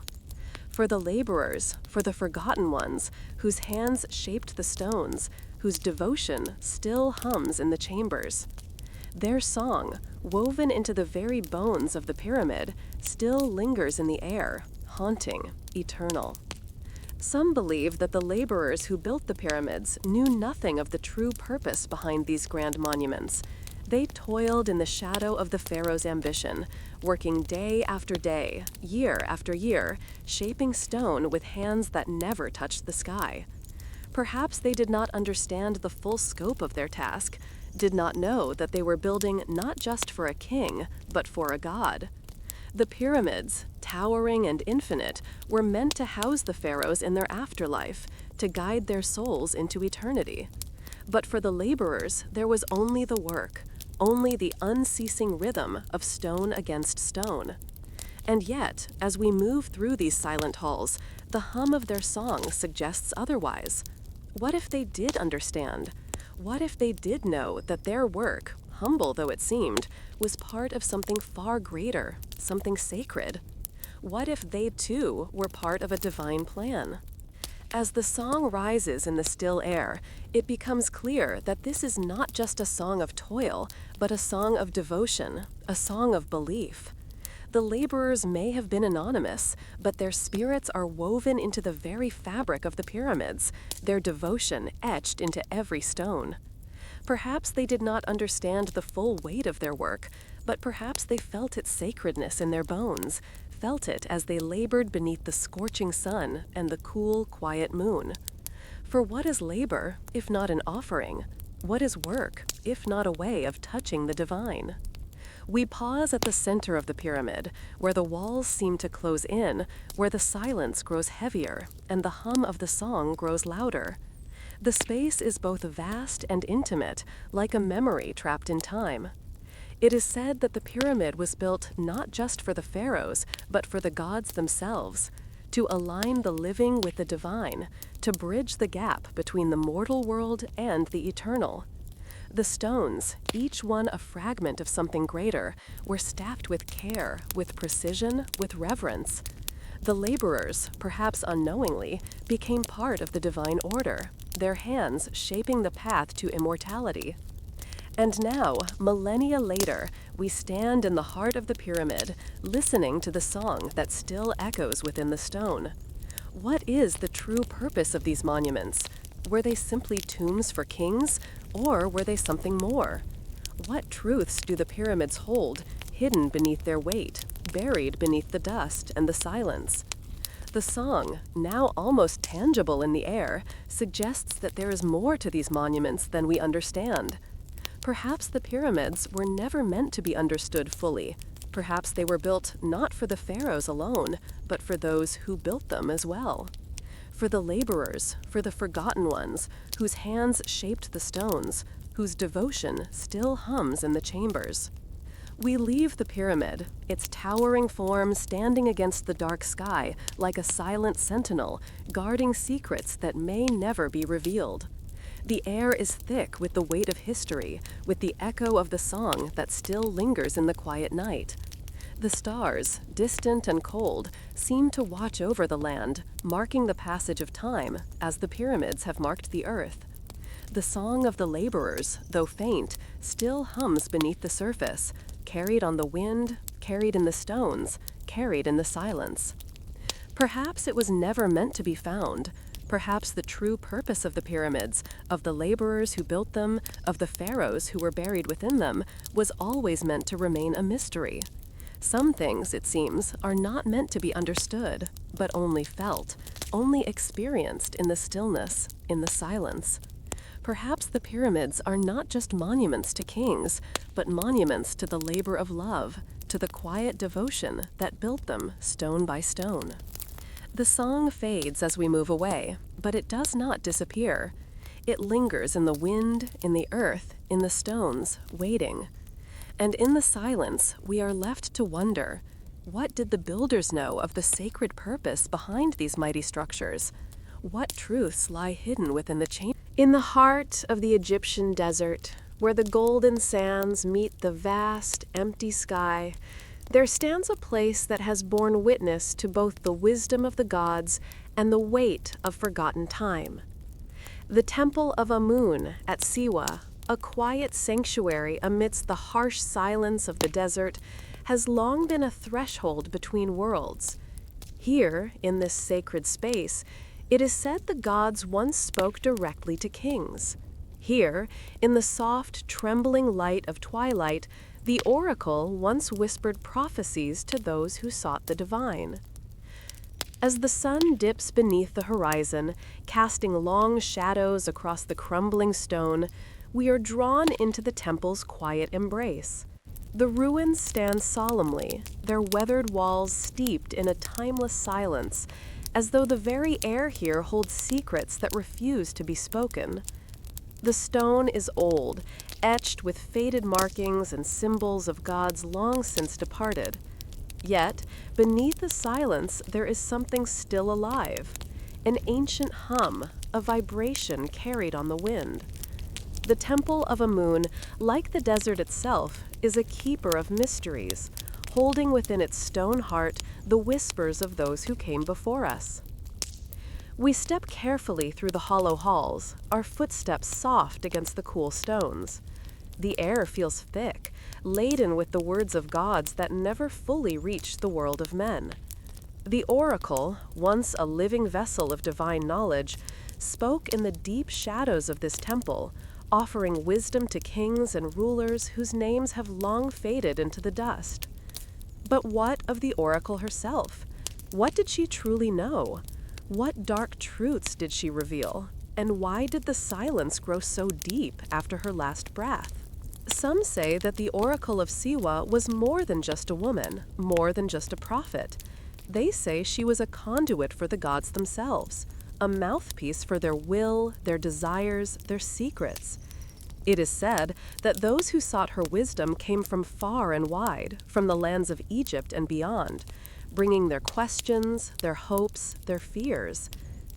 Speaker 2: For the laborers, for the forgotten ones, whose hands shaped the stones, whose devotion still hums in the chambers. Their song, woven into the very bones of the pyramid, still lingers in the air, haunting, eternal. Some believe that the laborers who built the pyramids knew nothing of the true purpose behind these grand monuments. They toiled in the shadow of the pharaoh's ambition, working day after day, year after year, shaping stone with hands that never touched the sky. Perhaps they did not understand the full scope of their task, did not know that they were building not just for a king, but for a god. The pyramids, towering and infinite, were meant to house the pharaohs in their afterlife, to guide their souls into eternity. But for the laborers, there was only the work, only the unceasing rhythm of stone against stone. And yet, as we move through these silent halls, the hum of their song suggests otherwise. What if they did understand? What if they did know that their work, humble though it seemed, was part of something far greater, something sacred? What if they too were part of a divine plan? As the song rises in the still air, it becomes clear that this is not just a song of toil, but a song of devotion, a song of belief. The laborers may have been anonymous, but their spirits are woven into the very fabric of the pyramids, their devotion etched into every stone. Perhaps they did not understand the full weight of their work, but perhaps they felt its sacredness in their bones, felt it as they labored beneath the scorching sun and the cool, quiet moon. For what is labor, if not an offering? What is work, if not a way of touching the divine? We pause at the center of the pyramid, where the walls seem to close in, where the silence grows heavier and the hum of the song grows louder. The space is both vast and intimate, like a memory trapped in time. It is said that the pyramid was built not just for the pharaohs, but for the gods themselves, to align the living with the divine, to bridge the gap between the mortal world and the eternal. The stones, each one a fragment of something greater, were stacked with care, with precision, with reverence. The laborers, perhaps unknowingly, became part of the divine order, their hands shaping the path to immortality. And now, millennia later, we stand in the heart of the pyramid, listening to the song that still echoes within the stone. What is the true purpose of these monuments? Were they simply tombs for kings, or were they something more? What truths do the pyramids hold, hidden beneath their weight, buried beneath the dust and the silence? The song, now almost tangible in the air, suggests that there is more to these monuments than we understand. Perhaps the pyramids were never meant to be understood fully. Perhaps they were built not for the pharaohs alone, but for those who built them as well. For the laborers, for the forgotten ones, whose hands shaped the stones, whose devotion still hums in the chambers. We leave the pyramid, its towering form standing against the dark sky like a silent sentinel, guarding secrets that may never be revealed. The air is thick with the weight of history, with the echo of the song that still lingers in the quiet night. The stars, distant and cold, seem to watch over the land, marking the passage of time, as the pyramids have marked the earth. The song of the laborers, though faint, still hums beneath the surface, carried on the wind, carried in the stones, carried in the silence. Perhaps it was never meant to be found. Perhaps the true purpose of the pyramids, of the laborers who built them, of the pharaohs who were buried within them, was always meant to remain a mystery. Some things, it seems, are not meant to be understood, but only felt, only experienced in the stillness, in the silence. Perhaps the pyramids are not just monuments to kings, but monuments to the labor of love, to the quiet devotion that built them stone by stone. The song fades as we move away, but it does not disappear. It lingers in the wind, in the earth, in the stones, waiting. And in the silence, we are left to wonder, what did the builders know of the sacred purpose behind these mighty structures? What truths lie hidden within the chamber? In the heart of the Egyptian desert, where the golden sands meet the vast, empty sky, there stands a place that has borne witness to both the wisdom of the gods and the weight of forgotten time. The Temple of Amun at Siwa, a quiet sanctuary amidst the harsh silence of the desert, has long been a threshold between worlds. Here, in this sacred space, it is said the gods once spoke directly to kings. Here, in the soft, trembling light of twilight, the oracle once whispered prophecies to those who sought the divine. As the sun dips beneath the horizon, casting long shadows across the crumbling stone, we are drawn into the temple's quiet embrace. The ruins stand solemnly, their weathered walls steeped in a timeless silence, as though the very air here holds secrets that refuse to be spoken. The stone is old, etched with faded markings and symbols of gods long since departed. Yet, beneath the silence, there is something still alive, an ancient hum, a vibration carried on the wind. The Temple of Amun, like the desert itself, is a keeper of mysteries, holding within its stone heart the whispers of those who came before us. We step carefully through the hollow halls, our footsteps soft against the cool stones. The air feels thick, laden with the words of gods that never fully reached the world of men. The oracle, once a living vessel of divine knowledge, spoke in the deep shadows of this temple, offering wisdom to kings and rulers whose names have long faded into the dust. But what of the oracle herself? What did she truly know? What dark truths did she reveal? And why did the silence grow so deep after her last breath? Some say that the oracle of Siwa was more than just a woman, more than just a prophet. They say she was a conduit for the gods themselves, a mouthpiece for their will, their desires, their secrets. It is said that those who sought her wisdom came from far and wide, from the lands of Egypt and beyond, bringing their questions, their hopes, their fears.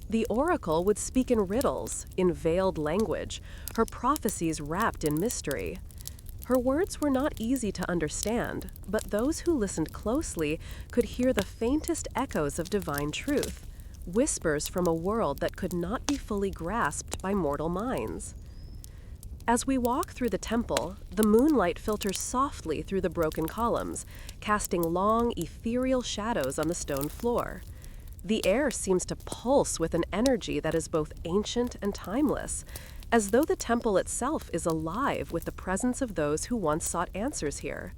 Speaker 2: The oracle would speak in riddles, in veiled language, her prophecies wrapped in mystery. Her words were not easy to understand, but those who listened closely could hear the faintest echoes of divine truth, whispers from a world that could not be fully grasped by mortal minds. As we walk through the temple, the moonlight filters softly through the broken columns, casting long, ethereal shadows on the stone floor. The air seems to pulse with an energy that is both ancient and timeless, as though the temple itself is alive with the presence of those who once sought answers here.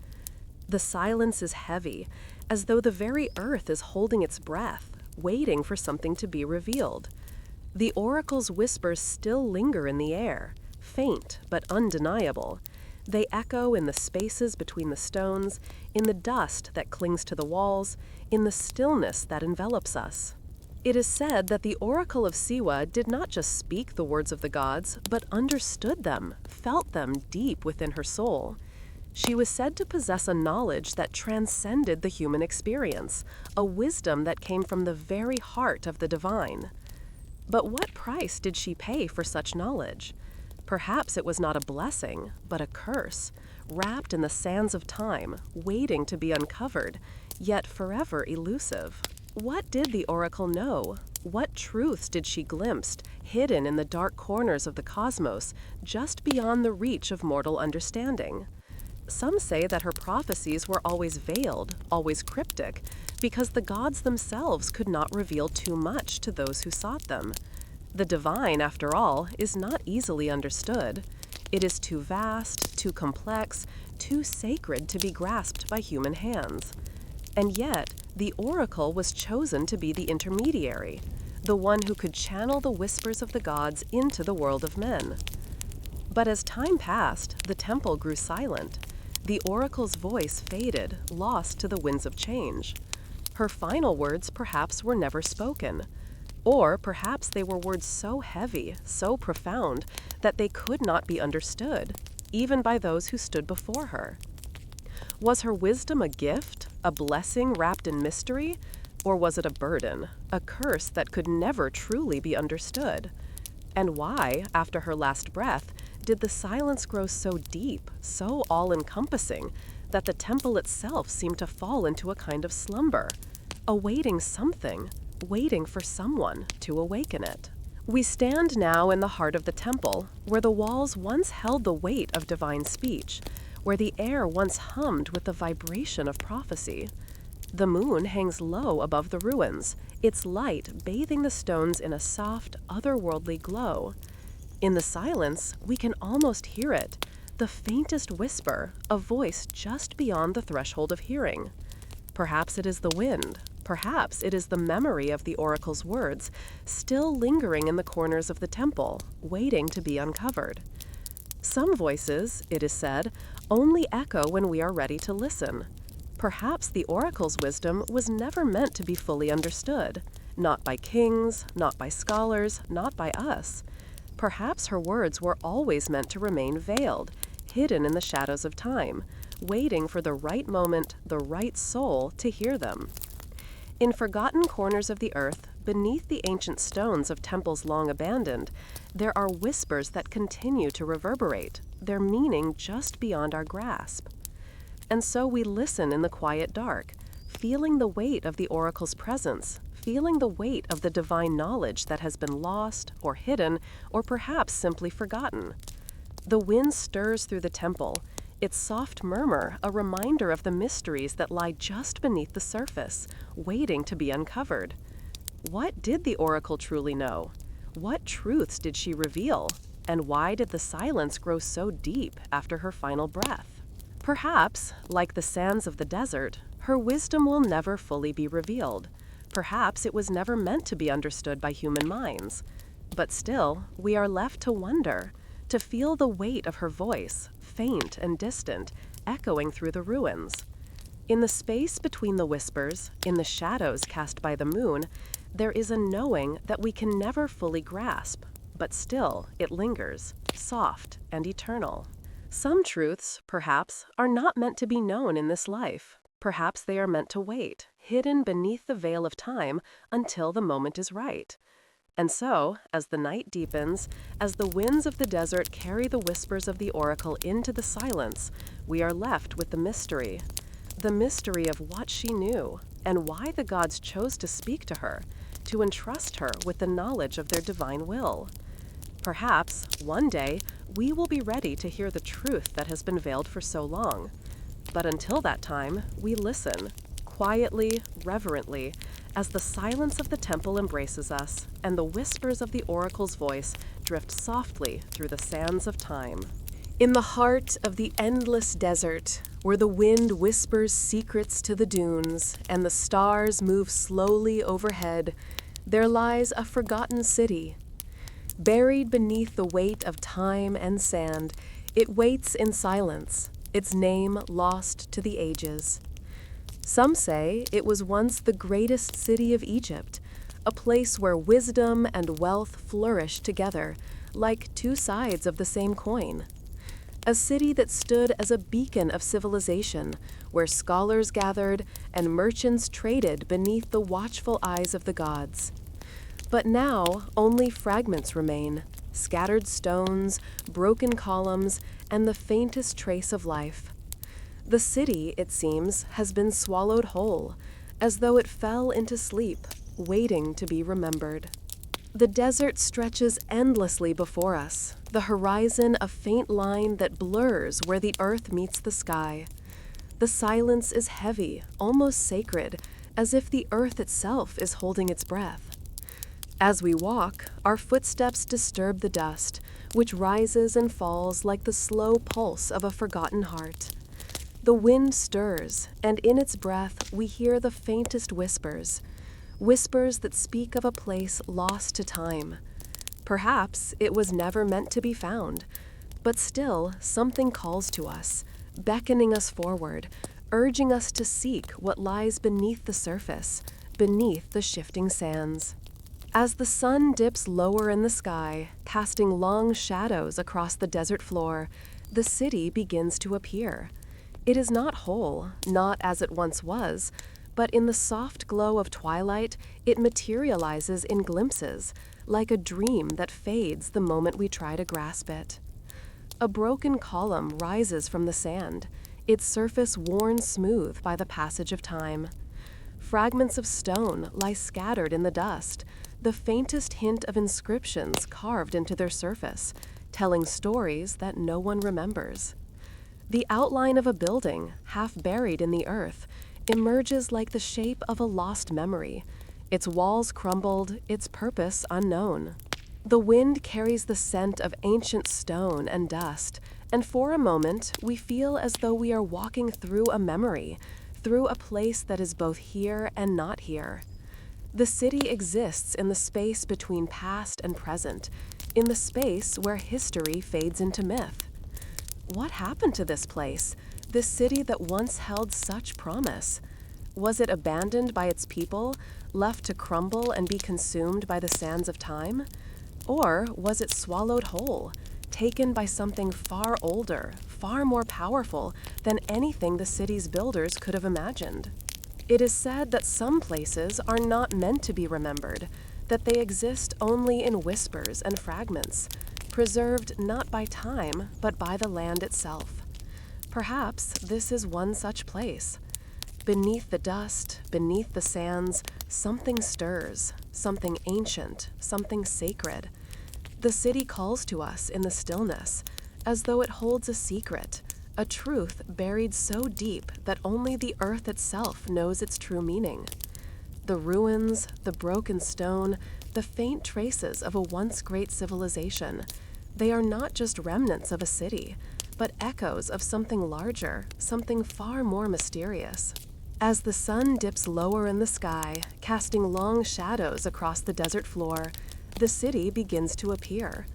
Speaker 2: The silence is heavy, as though the very earth is holding its breath, waiting for something to be revealed. The oracle's whispers still linger in the air, faint but undeniable. They echo in the spaces between the stones, in the dust that clings to the walls, in the stillness that envelops us. It is said that the oracle of Siwa did not just speak the words of the gods, but understood them, felt them deep within her soul. She was said to possess a knowledge that transcended the human experience, a wisdom that came from the very heart of the divine. But what price did she pay for such knowledge? Perhaps it was not a blessing, but a curse, wrapped in the sands of time, waiting to be uncovered, yet forever elusive. What did the oracle know? What truths did she glimpse, hidden in the dark corners of the cosmos, just beyond the reach of mortal understanding? Some say that her prophecies were always veiled, always cryptic, because the gods themselves could not reveal too much to those who sought them. The divine, after all, is not easily understood. It is too vast, too complex, too sacred to be grasped by human hands. And yet, the oracle was chosen to be the intermediary, the one who could channel the whispers of the gods into the world of men. But as time passed, the temple grew silent. The oracle's voice faded, lost to the winds of change. Her final words perhaps were never spoken. Or perhaps they were words so heavy, so profound, that they could not be understood, even by those who stood before her. Was her wisdom a gift, a blessing wrapped in mystery, or was it a burden, a curse that could never truly be understood? And why, after her last breath, did the silence grow so deep, so all-encompassing, that the temple itself seemed to fall into a kind of slumber, awaiting something, waiting for someone to awaken it? We stand now in the heart of the temple, where the walls once held the weight of divine speech, where the air once hummed with the vibration of prophecy. The moon hangs low above the ruins, its light bathing the stones in a soft, otherworldly glow. In the silence, we can almost hear it, the faintest whisper, a voice just beyond the threshold of hearing. Perhaps it is the wind, perhaps it is the memory of the oracle's words, still lingering in the corners of the temple, waiting to be uncovered. Some voices, it is said, only echo when we are ready to listen. Perhaps the oracle's wisdom was never meant to be fully understood, not by kings, not by scholars, not by us. Perhaps her words were always meant to remain veiled, hidden in the shadows of time, waiting for the right moment, the right soul to hear them. In forgotten corners of the earth, beneath the ancient stones of temples long abandoned, there are whispers that continue to reverberate, their meaning just beyond our grasp. And so we listen in the quiet dark, feeling the weight of the oracle's presence, feeling the weight of the divine knowledge that has been lost or hidden or perhaps simply forgotten. The wind stirs through the temple, its soft murmur a reminder of the mysteries that lie just beneath the surface, waiting to be uncovered. What did the oracle truly know? What truths did she reveal? And why did the silence grow so deep after her final breath? Perhaps, like the sands of the desert, her wisdom will never fully be revealed. Perhaps it was never meant to be understood by human minds. But still, we are left to wonder, to feel the weight of her voice, faint and distant, echoing through the ruins. In the space between the whispers, in the shadows cast by the moon, there is a knowing that we can never fully grasp, but still it lingers, soft and eternal. Some truths, perhaps, are not meant to be known in this life. Perhaps they are meant to wait, hidden beneath the veil of time, until the moment is right. And so, as the night deepens, as the winds of the desert carry the whispers of the oracle into the silence, we are left with the mystery of what she knew, and why the gods chose to speak to her, to entrust her with the knowledge of their divine will. Perhaps, one day, we will be ready to hear the truth that has been veiled for so long. But until that time, we listen, quietly, reverently, as the silence of the temple embraces us, and the whispers of the oracle's voice drift softly through the sands of time.
Speaker 1: In the heart of the endless desert, where the wind whispers secrets to the dunes and the stars move slowly overhead, there lies a forgotten city. Buried beneath the weight of time and sand, it waits in silence, its name lost to the ages. Some say it was once the greatest city of Egypt, a place where wisdom and wealth flourished together, like two sides of the same coin. A city that stood as a beacon of civilization, where scholars gathered and merchants traded beneath the watchful eyes of the gods. But now only fragments remain, scattered stones, broken columns, and the faintest trace of life. The city, it seems, has been swallowed whole, as though it fell into sleep, waiting to be remembered. The desert stretches endlessly before us, the horizon a faint line that blurs where the earth meets the sky. The silence is heavy, almost sacred, as if the earth itself is holding its breath. As we walk, our footsteps disturb the dust, which rises and falls like the slow pulse of a forgotten heart. The wind stirs, and in its breath we hear the faintest whispers that speak of a place lost to time. Perhaps it was never meant to be found, but still something calls to us, beckoning us forward, urging us to seek what lies beneath the surface, beneath the shifting sands. As the sun dips lower in the sky, casting long shadows across the desert floor, the city begins to appear. It is not whole, not as it once was, but in the soft glow of twilight, it materializes in glimpses, like a dream that fades the moment we try to grasp it. A broken column rises from the sand, its surface worn smooth by the passage of time. Fragments of stone lie scattered in the dust, the faintest hint of inscriptions carved into their surface, telling stories that no one remembers. The outline of a building, half buried in the earth, emerges like the shape of a lost memory, its walls crumbled, its purpose unknown. The wind carries the scent of ancient stone and dust, and for a moment we feel as though we are walking through a memory, through a place that is both here and not here. The city exists in the space between past and present, in the space where history fades into myth.
Speaker 2: What happened to this place, this city that once held such promise? Was it abandoned by its people, left to crumble and be consumed by the sands of time? Or was it swallowed whole, taken by something far older, far more powerful than anything the city's builders could have imagined? It is said that some places are not meant to be remembered, that they exist only in whispers and fragments, preserved not by time, but by the land itself. Perhaps this is one such place. Beneath the dust, beneath the sands, something stirs, something ancient, something sacred. The city calls to us in the stillness, as though it holds a secret, a truth buried so deep that only the earth itself knows its true meaning. The ruins, the broken stone, the faint traces of a once great civilization, they are not just remnants of a city, but echoes of something larger, something far more mysterious. As the sun dips lower in the sky, casting long shadows across the desert floor, the city begins to appear.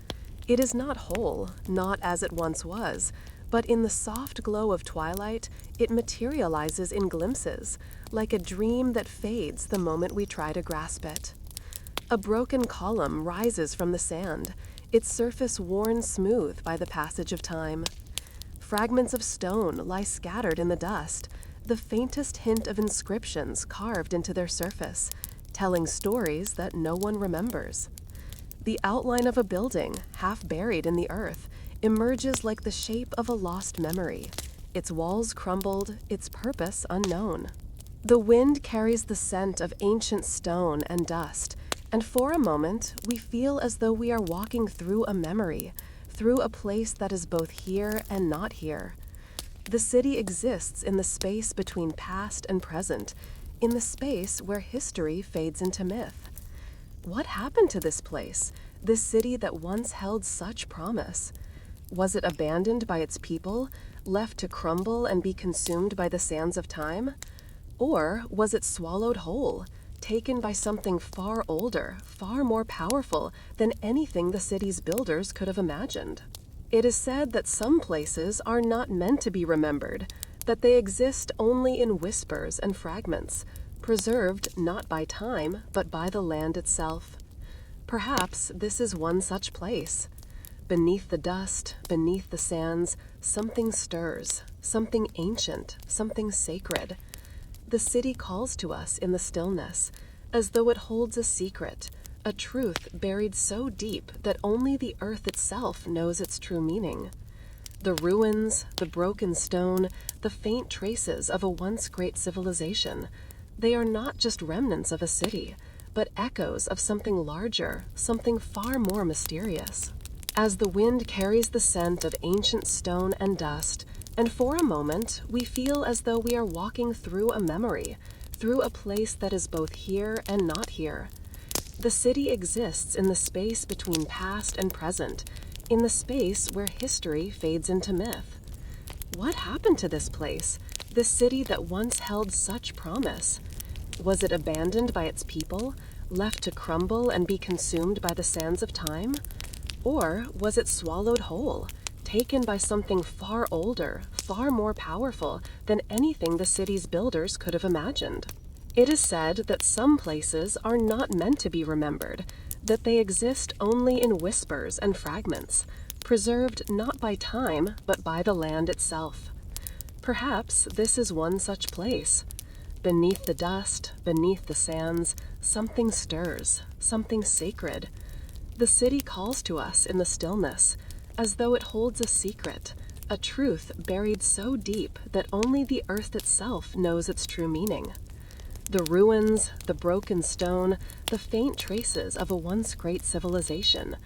Speaker 2: It is not whole, not as it once was, but in the soft glow of twilight, it materializes in glimpses, like a dream that fades the moment we try to grasp it. A broken column rises from the sand, its surface worn smooth by the passage of time. Fragments of stone lie scattered in the dust, the faintest hint of inscriptions carved into their surface, telling stories that no one remembers. The outline of a building, half buried in the earth, emerges like the shape of a lost memory, its walls crumbled, its purpose unknown. The wind carries the scent of ancient stone and dust, and for a moment we feel as though we are walking through a memory, through a place that is both here and not here. The city exists in the space between past and present, in the space where history fades into myth. What happened to this place, this city that once held such promise? Was it abandoned by its people, left to crumble and be consumed by the sands of time? Or was it swallowed whole, taken by something far older, far more powerful than anything the city's builders could have imagined? It is said that some places are not meant to be remembered, that they exist only in whispers and fragments, preserved not by time, but by the land itself. Perhaps this is one such place. Beneath the dust, beneath the sands, something stirs, something ancient, something sacred. The city calls to us in the stillness, as though it holds a secret, a truth buried so deep that only the earth itself knows its true meaning. The ruins, the broken stone, the faint traces of a once great civilization, they are not just remnants of a city, but echoes of something larger, something far more mysterious. As the wind carries the scent of ancient stone and dust, and for a moment we feel as though we are walking through a memory, through a place that is both here and not here. The city exists in the space between past and present, in the space where history fades into myth. What happened to this place, this city that once held such promise? Was it abandoned by its people, left to crumble and be consumed by the sands of time? Or was it swallowed whole, taken by something far older, far more powerful than anything the city's builders could have imagined? It is said that some places are not meant to be remembered, that they exist only in whispers and fragments, preserved not by time, but by the land itself. Perhaps this is one such place. Beneath the dust, beneath the sands, something stirs, something sacred. The city calls to us in the stillness, as though it holds a secret, a truth buried so deep that only the earth itself knows its true meaning. The ruins, the broken stone, the faint traces of a once great civilization,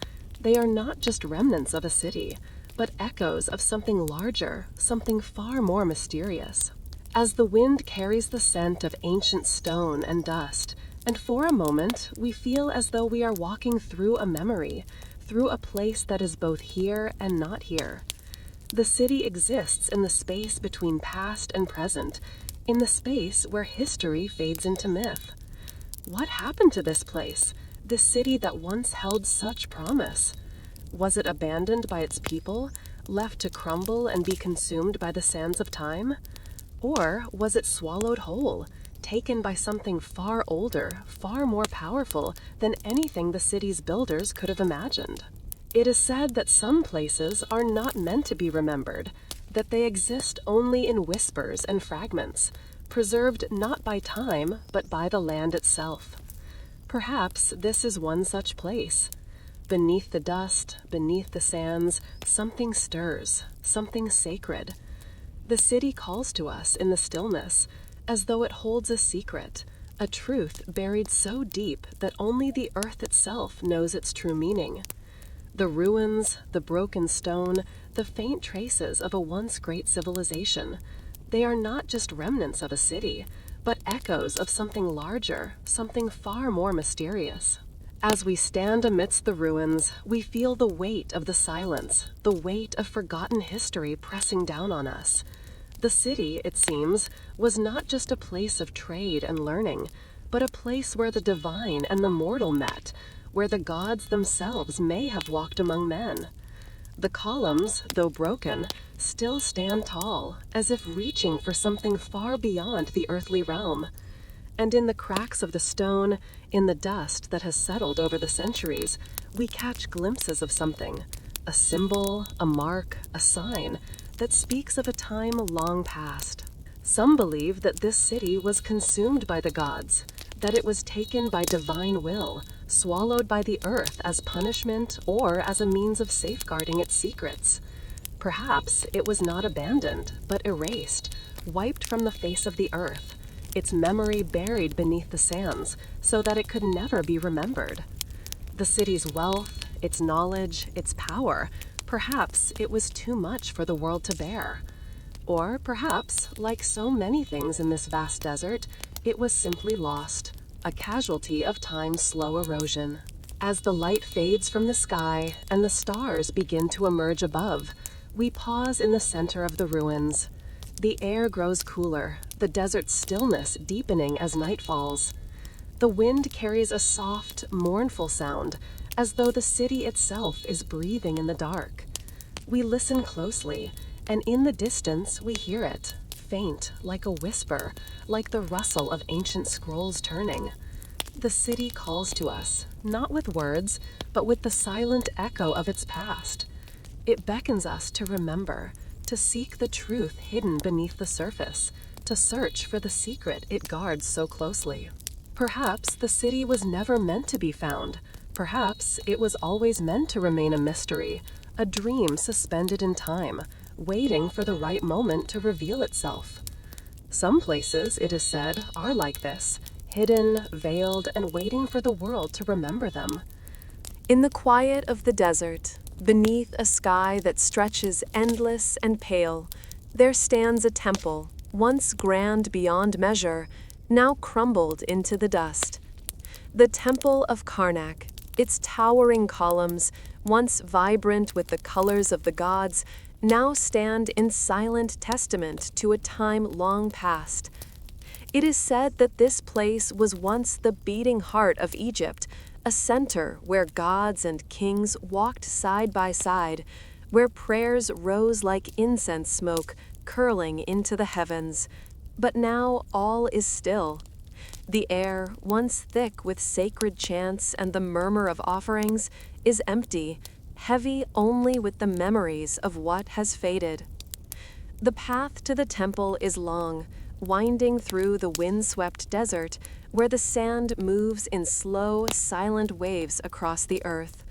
Speaker 2: they are not just remnants of a city, but echoes of something larger, something far more mysterious. As the wind carries the scent of ancient stone and dust, and for a moment we feel as though we are walking through a memory, through a place that is both here and not here. The city exists in the space between past and present, in the space where history fades into myth. What happened to this place, this city that once held such promise? Was it abandoned by its people, left to crumble and be consumed by the sands of time? Or was it swallowed whole, taken by something far older, far more powerful than anything the city's builders could have imagined? It is said that some places are not meant to be remembered, that they exist only in whispers and fragments, preserved not by time, but by the land itself. Perhaps this is one such place. Beneath the dust, beneath the sands, something stirs, something sacred. The city calls to us in the stillness, as though it holds a secret, a truth buried so deep that only the earth itself knows its true meaning. The ruins, the broken stone, the faint traces of a once great civilization, they are not just remnants of a city, but echoes of something larger, something far more mysterious. As we stand amidst the ruins, we feel the weight of the silence, the weight of forgotten history pressing down on us. The city, it seems, was not just a place of trade and learning, but a place where the divine and the mortal met, where the gods themselves may have walked among men. The columns, though broken, still stand tall, as if reaching for something far beyond the earthly realm. And in the cracks of the stone, in the dust that has settled over the centuries, we catch glimpses of something, a symbol, a mark, a sign, that speaks of a time long past. Some believe that this city was consumed by the gods, that it was taken by divine will, swallowed by the earth as punishment or as a means of safeguarding its secrets. Perhaps it was not abandoned, but erased, wiped from the face of the earth, its memory buried beneath the sands, so that it could never be remembered. The city's wealth, its knowledge, its power, perhaps it was too much for the world to bear. Or perhaps, like so many things in this vast desert, it was simply lost, a casualty of time's slow erosion. As the light fades from the sky and the stars begin to emerge above, we pause in the center of the ruins. The air grows cooler, the desert's stillness deepening as night falls. The wind carries a soft, mournful sound, as though the city itself is breathing in the dark. We listen closely, and in the distance we hear it, faint, like a whisper, like the rustle of ancient scrolls turning. The city calls to us, not with words, but with the silent echo of its past. It beckons us to remember, to seek the truth hidden beneath the surface, to search for the secret it guards so closely. Perhaps the city was never meant to be found. Perhaps it was always meant to remain a mystery, a dream suspended in time, waiting for the right moment to reveal itself. Some places, it is said, are like this, hidden, veiled, and waiting for the world to remember them.
Speaker 1: In the quiet of the desert, beneath a sky that stretches endless and pale, there stands a temple, once grand beyond measure, now crumbled into the dust. The Temple of Karnak, its towering columns, once vibrant with the colors of the gods, now stand in silent testament to a time long past. It is said that this place was once the beating heart of Egypt, a center where gods and kings walked side by side, where prayers rose like incense smoke curling into the heavens. But now all is still. The air, once thick with sacred chants and the murmur of offerings, is empty, heavy only with the memories of what has faded. The path to the temple is long, winding through the wind-swept desert, where the sand moves in slow, silent waves across the earth.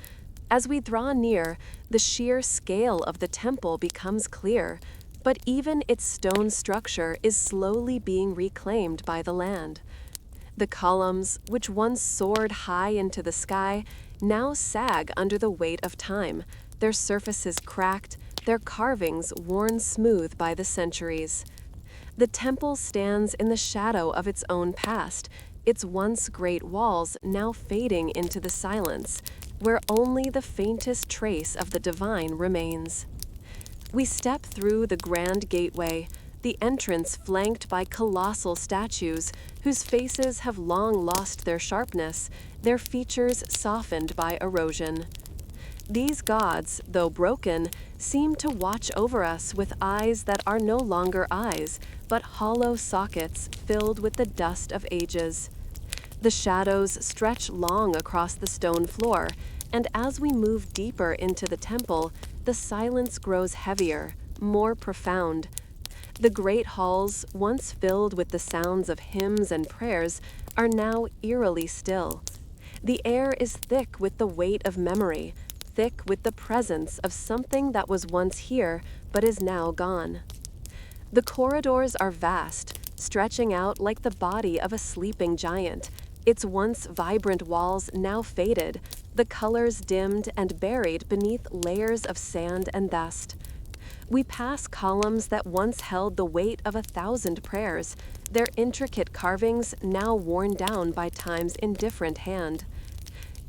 Speaker 1: As we draw near, the sheer scale of the temple becomes clear, but even its stone structure is slowly being reclaimed by the land. The columns, which once soared high into the sky, now sag under the weight of time, their surfaces cracked, their carvings worn smooth by the centuries. The temple stands in the shadow of its own past, its once great walls now fading into the silence, where only the faintest trace of the divine remains. We step through the grand gateway, the entrance flanked by colossal statues whose faces have long lost their sharpness, their features softened by erosion.
Speaker 2: These gods, though broken, seem to watch over us with eyes that are no longer eyes, but hollow sockets filled with the dust of ages. The shadows stretch long across the stone floor, and as we move deeper into the temple, the silence grows heavier, more profound. The great halls, once filled with the sounds of hymns and prayers, are now eerily still. The air is thick with the weight of memory, thick with the presence of something that was once here but is now gone. The corridors are vast, stretching out like the body of a sleeping giant, its once vibrant walls now faded, the colors dimmed and buried beneath layers of sand and dust. We pass columns that once held the weight of 1,000 prayers, their intricate carvings now worn down by time's indifferent hand.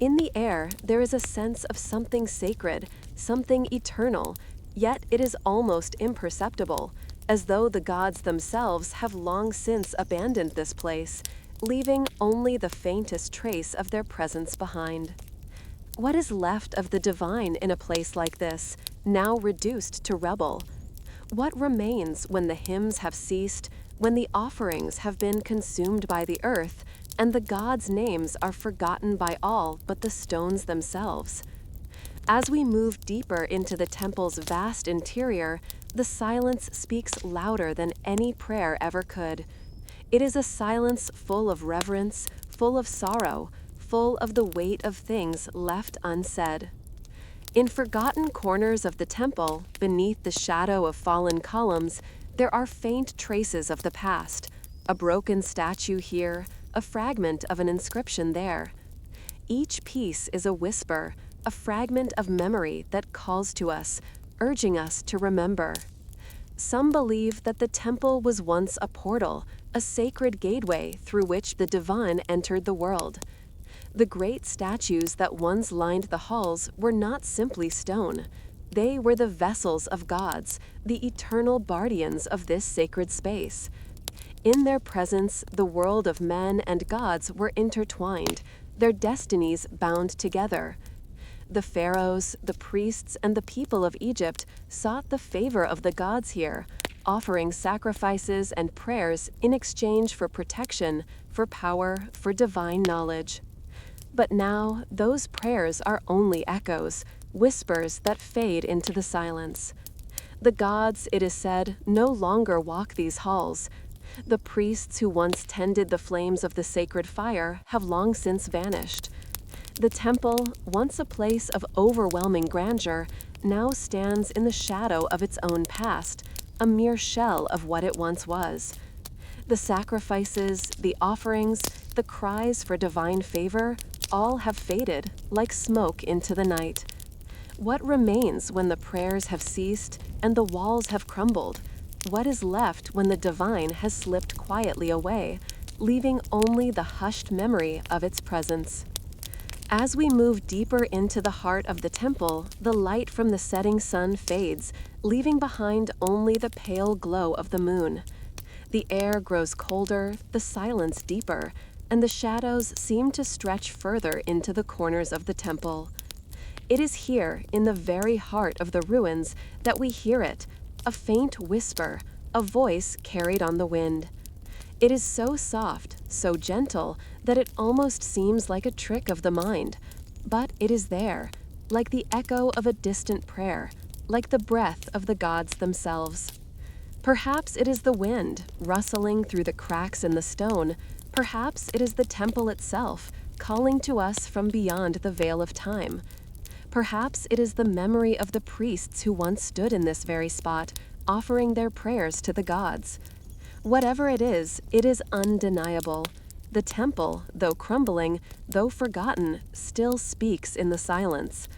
Speaker 2: In the air, there is a sense of something sacred, something eternal, yet it is almost imperceptible, as though the gods themselves have long since abandoned this place, leaving only the faintest trace of their presence behind. What is left of the divine in a place like this, now reduced to rubble? What remains when the hymns have ceased, when the offerings have been consumed by the earth, and the gods' names are forgotten by all but the stones themselves? As we move deeper into the temple's vast interior, the silence speaks louder than any prayer ever could. It is a silence full of reverence, full of sorrow, full of the weight of things left unsaid. In forgotten corners of the temple, beneath the shadow of fallen columns, there are faint traces of the past, a broken statue here, a fragment of an inscription there. Each piece is a whisper, a fragment of memory that calls to us, urging us to remember. Some believe that the temple was once a portal, a sacred gateway through which the divine entered the world. The great statues that once lined the halls were not simply stone. They were the vessels of gods, the eternal guardians of this sacred space. In their presence, the world of men and gods were intertwined, their destinies bound together. The pharaohs, the priests, and the people of Egypt sought the favor of the gods here, offering sacrifices and prayers in exchange for protection, for power, for divine knowledge. But now, those prayers are only echoes, whispers that fade into the silence. The gods, it is said, no longer walk these halls. The priests who once tended the flames of the sacred fire have long since vanished. The temple, once a place of overwhelming grandeur, now stands in the shadow of its own past, a mere shell of what it once was. The sacrifices, the offerings, the cries for divine favor, all have faded like smoke into the night. What remains when the prayers have ceased and the walls have crumbled? What is left when the divine has slipped quietly away, leaving only the hushed memory of its presence? As we move deeper into the heart of the temple, the light from the setting sun fades, leaving behind only the pale glow of the moon. The air grows colder, the silence deeper, and the shadows seem to stretch further into the corners of the temple. It is here, in the very heart of the ruins, that we hear it, a faint whisper, a voice carried on the wind. It is so soft, so gentle, that it almost seems like a trick of the mind. But it is there, like the echo of a distant prayer, like the breath of the gods themselves. Perhaps it is the wind, rustling through the cracks in the stone. Perhaps it is the temple itself, calling to us from beyond the veil of time. Perhaps it is the memory of the priests who once stood in this very spot, offering their prayers to the gods. Whatever it is undeniable. The temple, though crumbling, though forgotten, still speaks in the silence.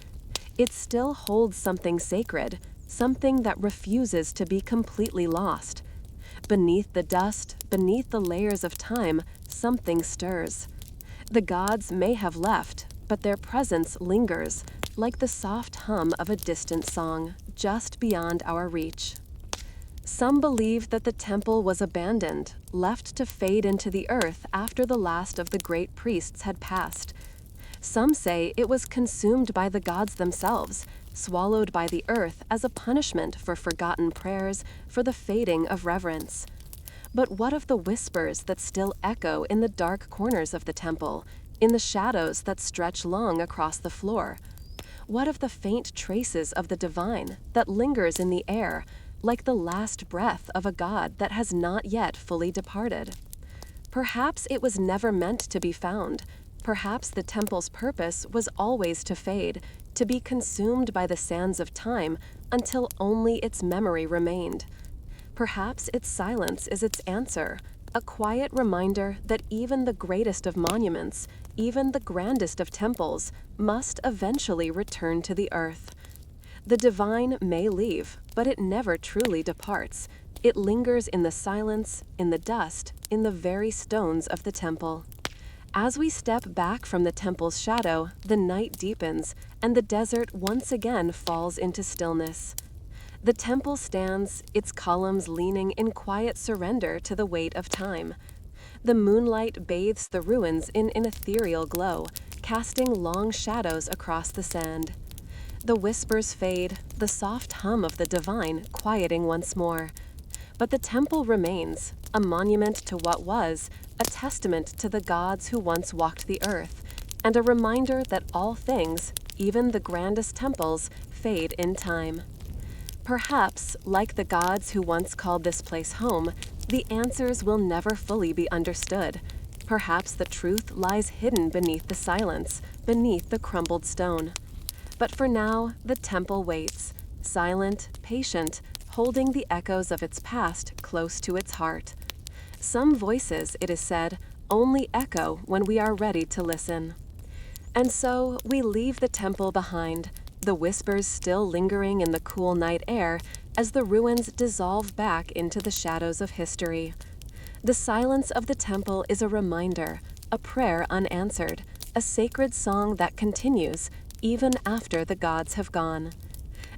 Speaker 2: It still holds something sacred, something that refuses to be completely lost. Beneath the dust, beneath the layers of time, something stirs. The gods may have left, but their presence lingers, like the soft hum of a distant song, just beyond our reach. Some believe that the temple was abandoned, left to fade into the earth after the last of the great priests had passed. Some say it was consumed by the gods themselves, swallowed by the earth as a punishment for forgotten prayers, for the fading of reverence. But what of the whispers that still echo in the dark corners of the temple, in the shadows that stretch long across the floor? What of the faint traces of the divine that lingers in the air, like the last breath of a god that has not yet fully departed? Perhaps it was never meant to be found. Perhaps the temple's purpose was always to fade, to be consumed by the sands of time until only its memory remained. Perhaps its silence is its answer, a quiet reminder that even the greatest of monuments, even the grandest of temples, must eventually return to the earth. The divine may leave, but it never truly departs. It lingers in the silence, in the dust, in the very stones of the temple. As we step back from the temple's shadow, the night deepens, and the desert once again falls into stillness. The temple stands, its columns leaning in quiet surrender to the weight of time. The moonlight bathes the ruins in an ethereal glow, casting long shadows across the sand. The whispers fade, the soft hum of the divine quieting once more. But the temple remains, a monument to what was, a testament to the gods who once walked the earth, and a reminder that all things, even the grandest temples, fade in time. Perhaps, like the gods who once called this place home, the answers will never fully be understood. Perhaps the truth lies hidden beneath the silence, beneath the crumbled stone. But for now, the temple waits, silent, patient, holding the echoes of its past close to its heart. Some voices, it is said, only echo when we are ready to listen. And so we leave the temple behind, the whispers still lingering in the cool night air as the ruins dissolve back into the shadows of history. The silence of the temple is a reminder, a prayer unanswered, a sacred song that continues even after the gods have gone.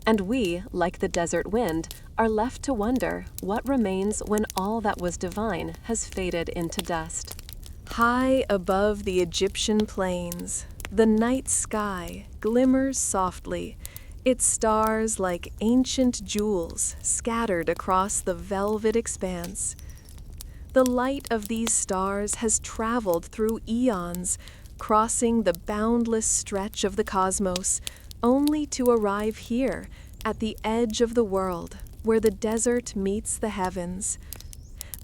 Speaker 2: And we, like the desert wind, are left to wonder what remains when all that was divine has faded into dust.
Speaker 1: High above the Egyptian plains, the night sky glimmers softly, its stars like ancient jewels scattered across the velvet expanse. The light of these stars has traveled through eons, crossing the boundless stretch of the cosmos, only to arrive here, at the edge of the world, where the desert meets the heavens.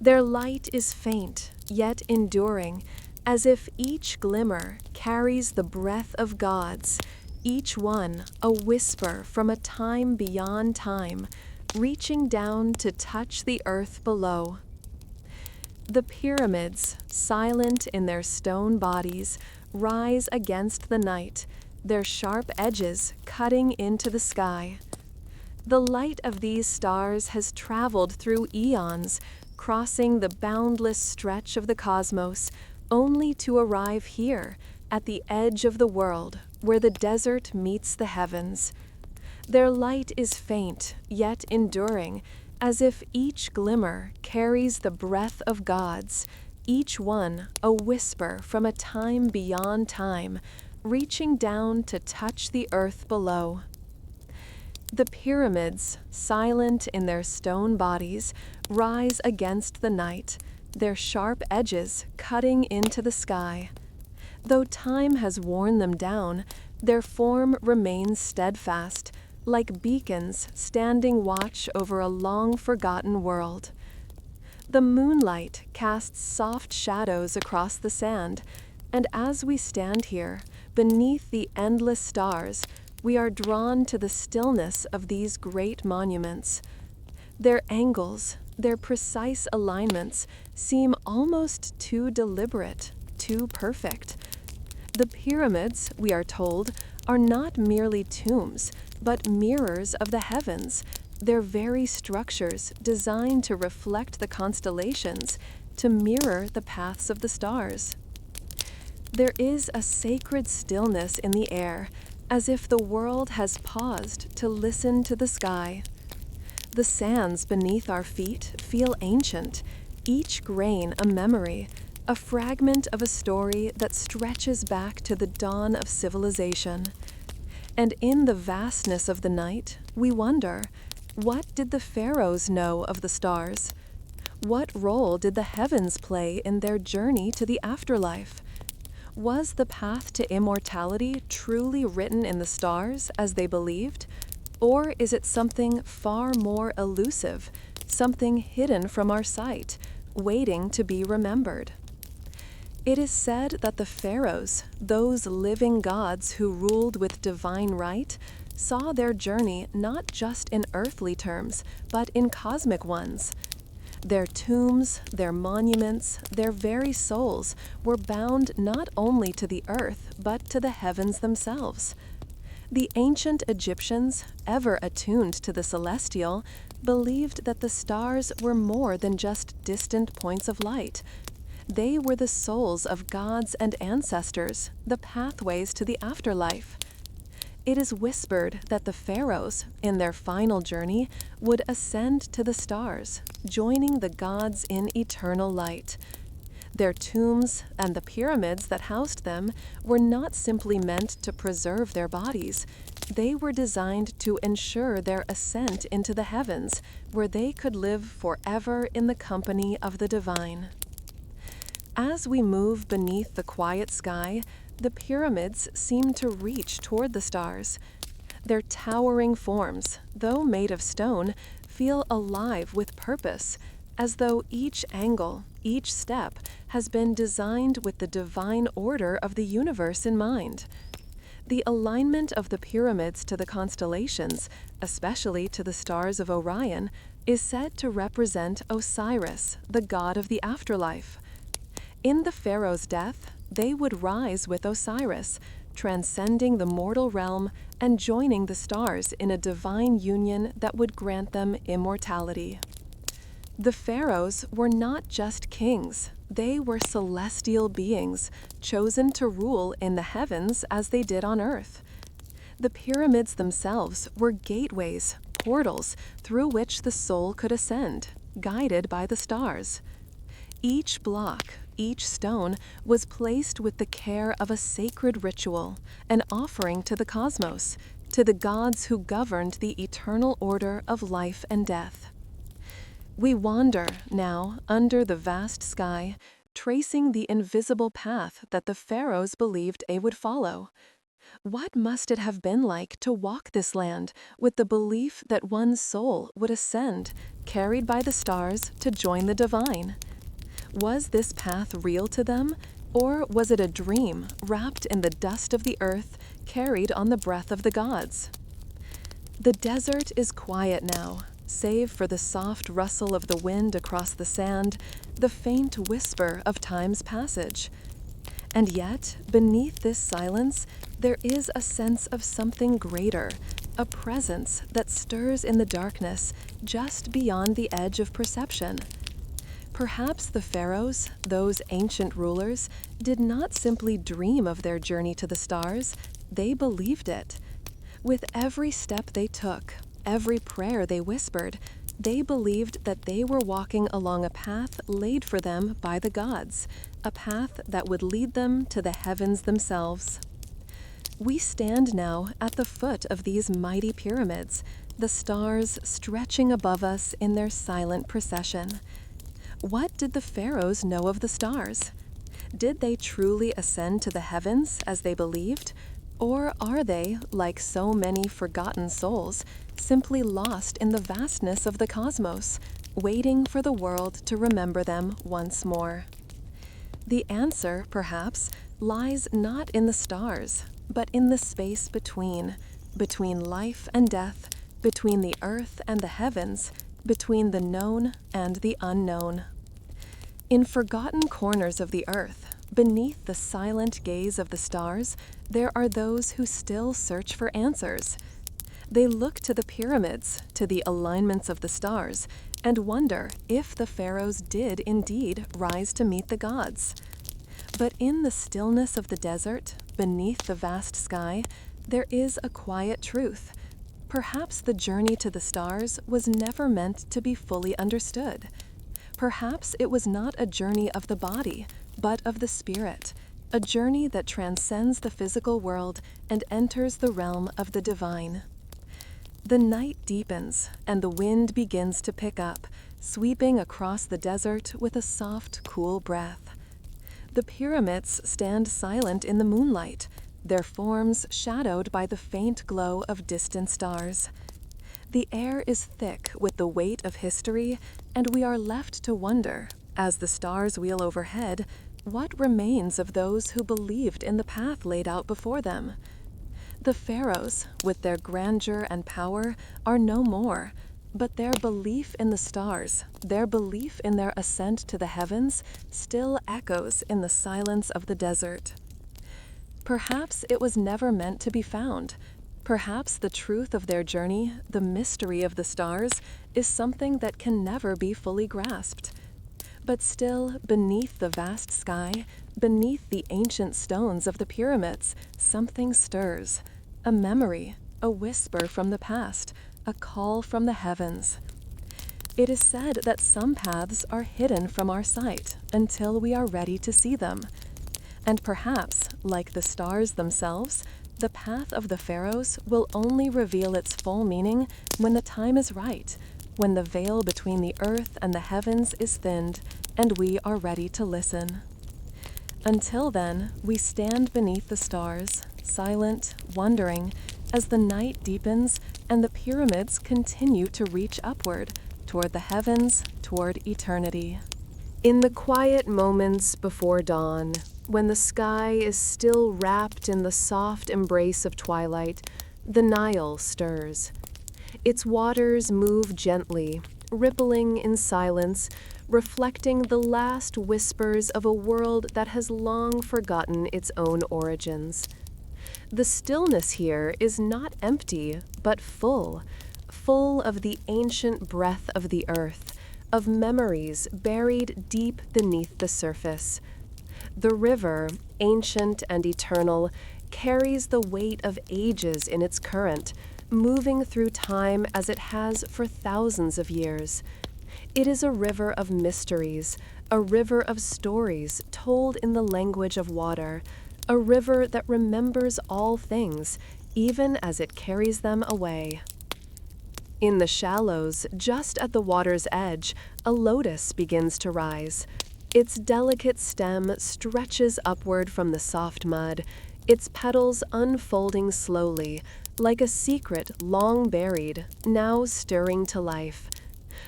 Speaker 1: Their light is faint, yet enduring, as if each glimmer carries the breath of gods, each one a whisper from a time beyond time, reaching down to touch the earth below. The pyramids, silent in their stone bodies, rise against the night, their sharp edges cutting into the sky. The light of these stars has traveled through eons, crossing the boundless stretch of the cosmos, only to arrive here, at the edge of the world, where the desert meets the heavens. Their light is faint, yet enduring, as if each glimmer carries the breath of gods, each one a whisper from a time beyond time, reaching down to touch the earth below. The pyramids, silent in their stone bodies, rise against the night, their sharp edges cutting into the sky. Though time has worn them down, their form remains steadfast, like beacons standing watch over a long-forgotten world. The moonlight casts soft shadows across the sand, and as we stand here, beneath the endless stars, we are drawn to the stillness of these great monuments. Their angles, their precise alignments, seem almost too deliberate, too perfect. The pyramids, we are told, are not merely tombs, but mirrors of the heavens, their very structures designed to reflect the constellations, to mirror the paths of the stars. There is a sacred stillness in the air, as if the world has paused to listen to the sky. The sands beneath our feet feel ancient, each grain a memory, a fragment of a story that stretches back to the dawn of civilization. And in the vastness of the night, we wonder, what did the pharaohs know of the stars? What role did the heavens play in their journey to the afterlife? Was the path to immortality truly written in the stars as they believed? Or is it something far more elusive, something hidden from our sight, waiting to be remembered? It is said that the pharaohs, those living gods who ruled with divine right, saw their journey not just in earthly terms, but in cosmic ones. Their tombs, their monuments, their very souls were bound not only to the earth, but to the heavens themselves. The ancient Egyptians, ever attuned to the celestial, believed that the stars were more than just distant points of light. They were the souls of gods and ancestors, the pathways to the afterlife. It is whispered that the pharaohs, in their final journey, would ascend to the stars, joining the gods in eternal light. Their tombs and the pyramids that housed them were not simply meant to preserve their bodies. They were designed to ensure their ascent into the heavens, where they could live forever in the company of the divine. As we move beneath the quiet sky, the pyramids seem to reach toward the stars. Their towering forms, though made of stone, feel alive with purpose, as though each angle, each step, has been designed with the divine order of the universe in mind. The alignment of the pyramids to the constellations, especially to the stars of Orion, is said to represent Osiris, the god of the afterlife. In the pharaoh's death, they would rise with Osiris, transcending the mortal realm and joining the stars in a divine union that would grant them immortality. The pharaohs were not just kings, they were celestial beings, chosen to rule in the heavens as they did on earth. The pyramids themselves were gateways, portals, through which the soul could ascend, guided by the stars. Each block, each stone, was placed with the care of a sacred ritual, an offering to the cosmos, to the gods who governed the eternal order of life and death. We wander now under the vast sky, tracing the invisible path that the pharaohs believed they would follow. What must it have been like to walk this land with the belief that one's soul would ascend, carried by the stars to join the divine? Was this path real to them, or was it a dream wrapped in the dust of the earth, carried on the breath of the gods? The desert is quiet now, save for the soft rustle of the wind across the sand, the faint whisper of time's passage. And yet, beneath this silence, there is a sense of something greater, a presence that stirs in the darkness, just beyond the edge of perception. Perhaps the pharaohs, those ancient rulers, did not simply dream of their journey to the stars, they believed it. With every step they took, every prayer they whispered, they believed that they were walking along a path laid for them by the gods, a path that would lead them to the heavens themselves. We stand now at the foot of these mighty pyramids, the stars stretching above us in their silent procession. What did the pharaohs know of the stars? Did they truly ascend to the heavens as they believed? Or are they, like so many forgotten souls, simply lost in the vastness of the cosmos, waiting for the world to remember them once more? The answer, perhaps, lies not in the stars, but in the space between life and death, between the earth and the heavens, between the known and the unknown. In forgotten corners of the earth, beneath the silent gaze of the stars, there are those who still search for answers. They look to the pyramids, to the alignments of the stars, and wonder if the pharaohs did indeed rise to meet the gods. But in the stillness of the desert, beneath the vast sky, there is a quiet truth. Perhaps the journey to the stars was never meant to be fully understood. Perhaps it was not a journey of the body, but of the spirit, a journey that transcends the physical world and enters the realm of the divine. The night deepens, and the wind begins to pick up, sweeping across the desert with a soft, cool breath. The pyramids stand silent in the moonlight, their forms shadowed by the faint glow of distant stars. The air is thick with the weight of history, and we are left to wonder, as the stars wheel overhead, what remains of those who believed in the path laid out before them. The pharaohs, with their grandeur and power, are no more, but their belief in the stars, their belief in their ascent to the heavens, still echoes in the silence of the desert. Perhaps it was never meant to be found. Perhaps the truth of their journey, the mystery of the stars, is something that can never be fully grasped. But still, beneath the vast sky, beneath the ancient stones of the pyramids, something stirs. A memory, a whisper from the past, a call from the heavens. It is said that some paths are hidden from our sight until we are ready to see them. And perhaps, like the stars themselves, the path of the pharaohs will only reveal its full meaning when the time is right, when the veil between the earth and the heavens is thinned, and we are ready to listen. Until then, we stand beneath the stars, silent, wondering, as the night deepens and the pyramids continue to reach upward, toward the heavens, toward eternity. In the quiet moments before dawn, when the sky is still wrapped in the soft embrace of twilight, the Nile stirs. Its waters move gently, rippling in silence, reflecting the last whispers of a world that has long forgotten its own origins. The stillness here is not empty, but full of the ancient breath of the earth, of memories buried deep beneath the surface. The river, ancient and eternal, carries the weight of ages in its current, moving through time as it has for thousands of years. It is a river of mysteries, a river of stories told in the language of water, a river that remembers all things, even as it carries them away. In the shallows, just at the water's edge, a lotus begins to rise. Its delicate stem stretches upward from the soft mud, its petals unfolding slowly, like a secret long buried, now stirring to life.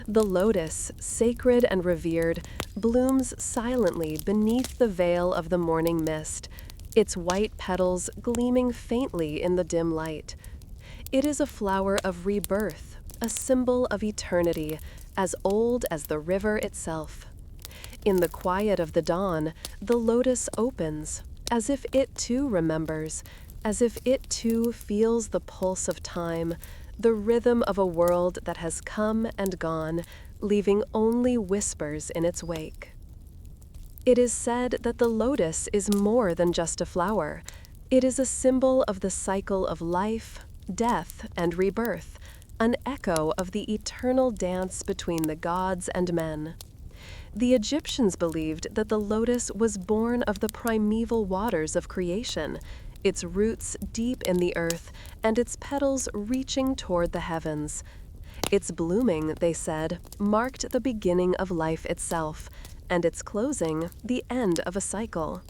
Speaker 1: The lotus, sacred and revered, blooms silently beneath the veil of the morning mist, its white petals gleaming faintly in the dim light. It is a flower of rebirth, a symbol of eternity, as old as the river itself. In the quiet of the dawn, the lotus opens, as if it too remembers, as if it too feels the pulse of time, the rhythm of a world that has come and gone, leaving only whispers in its wake. It is said that the lotus is more than just a flower. It is a symbol of the cycle of life, death, and rebirth, an echo of the eternal dance between the gods and men. The Egyptians believed that the lotus was born of the primeval waters of creation, its roots deep in the earth and its petals reaching toward the heavens. Its blooming, they said, marked the beginning of life itself, and its closing the end of a cycle.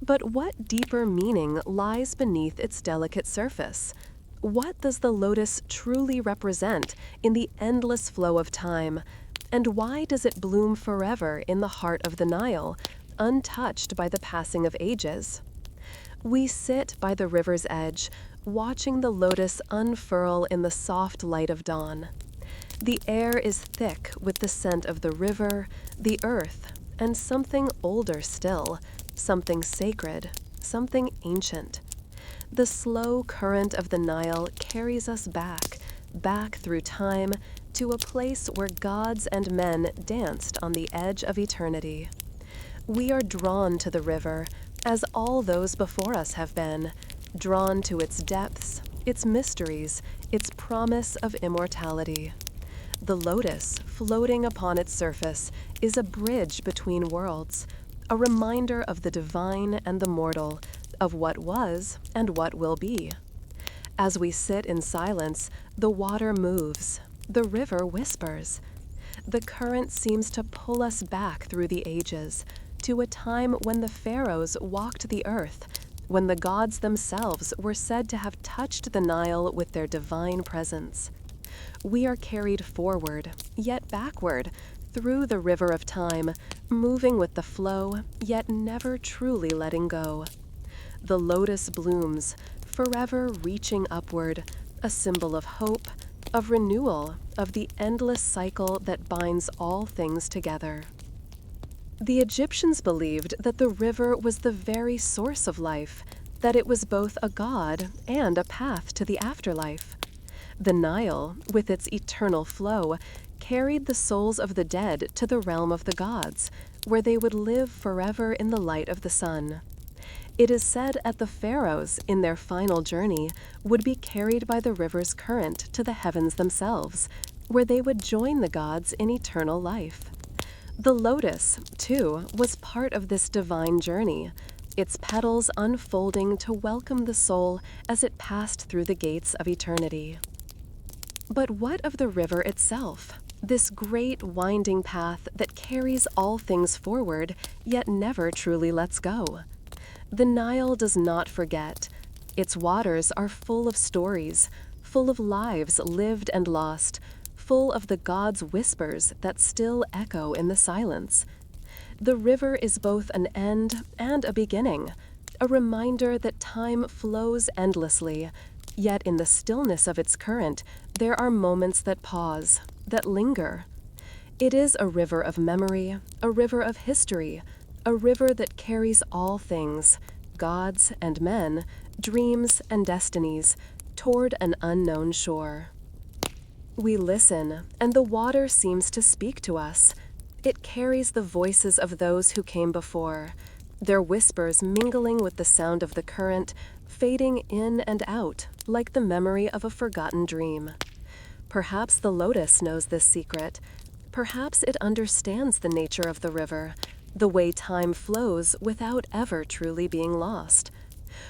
Speaker 1: But what deeper meaning lies beneath its delicate surface? What does the lotus truly represent in the endless flow of time? And why does it bloom forever in the heart of the Nile, untouched by the passing of ages? We sit by the river's edge, watching the lotus unfurl in the soft light of dawn. The air is thick with the scent of the river, the earth, and something older still, something sacred, something ancient. The slow current of the Nile carries us back through time, to a place where gods and men danced on the edge of eternity. We are drawn to the river, as all those before us have been, drawn to its depths, its mysteries, its promise of immortality. The lotus, floating upon its surface, is a bridge between worlds,
Speaker 2: a reminder of the divine and the mortal, of what was and what will be. As we sit in silence, the water moves, the river whispers. The current seems to pull us back through the ages, to a time when the pharaohs walked the earth, when the gods themselves were said to have touched the Nile with their divine presence. We are carried forward, yet backward, through the river of time, moving with the flow, yet never truly letting go. The lotus blooms, forever reaching upward, a symbol of hope, of renewal, of the endless cycle that binds all things together. The Egyptians believed that the river was the very source of life, that it was both a god and a path to the afterlife. The Nile, with its eternal flow, carried the souls of the dead to the realm of the gods, where they would live forever in the light of the sun. It is said that the pharaohs, in their final journey, would be carried by the river's current to the heavens themselves, where they would join the gods in eternal life. The lotus, too, was part of this divine journey, its petals unfolding to welcome the soul as it passed through the gates of eternity. But what of the river itself? This great winding path that carries all things forward, yet never truly lets go. The Nile does not forget. Its waters are full of stories, full of lives lived and lost, full of the gods' whispers that still echo in the silence. The river is both an end and a beginning, a reminder that time flows endlessly, yet in the stillness of its current, there are moments that pause, that linger. It is a river of memory, a river of history, a river that carries all things, gods and men, dreams and destinies, toward an unknown shore. We listen, and the water seems to speak to us. It carries the voices of those who came before, their whispers mingling with the sound of the current, fading in and out, like the memory of a forgotten dream. Perhaps the lotus knows this secret. Perhaps it understands the nature of the river, the way time flows without ever truly being lost.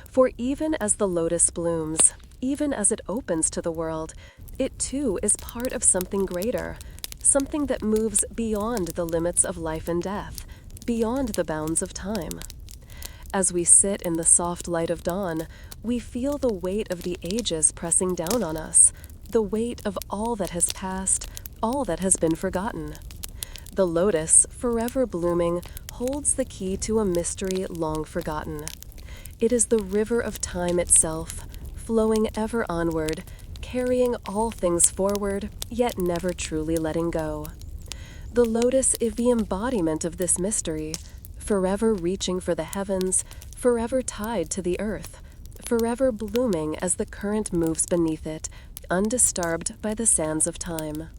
Speaker 2: For even as the lotus blooms, even as it opens to the world, it too is part of something greater, something that moves beyond the limits of life and death, beyond the bounds of time. As we sit in the soft light of dawn, we feel the weight of the ages pressing down on us, the weight of all that has passed, all that has been forgotten. The lotus, forever blooming, holds the key to a mystery long forgotten. It is the river of time itself, flowing ever onward, carrying all things forward, yet never truly letting go. The lotus is the embodiment of this mystery, forever reaching for the heavens, forever tied to the earth, forever blooming as the current moves beneath it, undisturbed by the sands of time.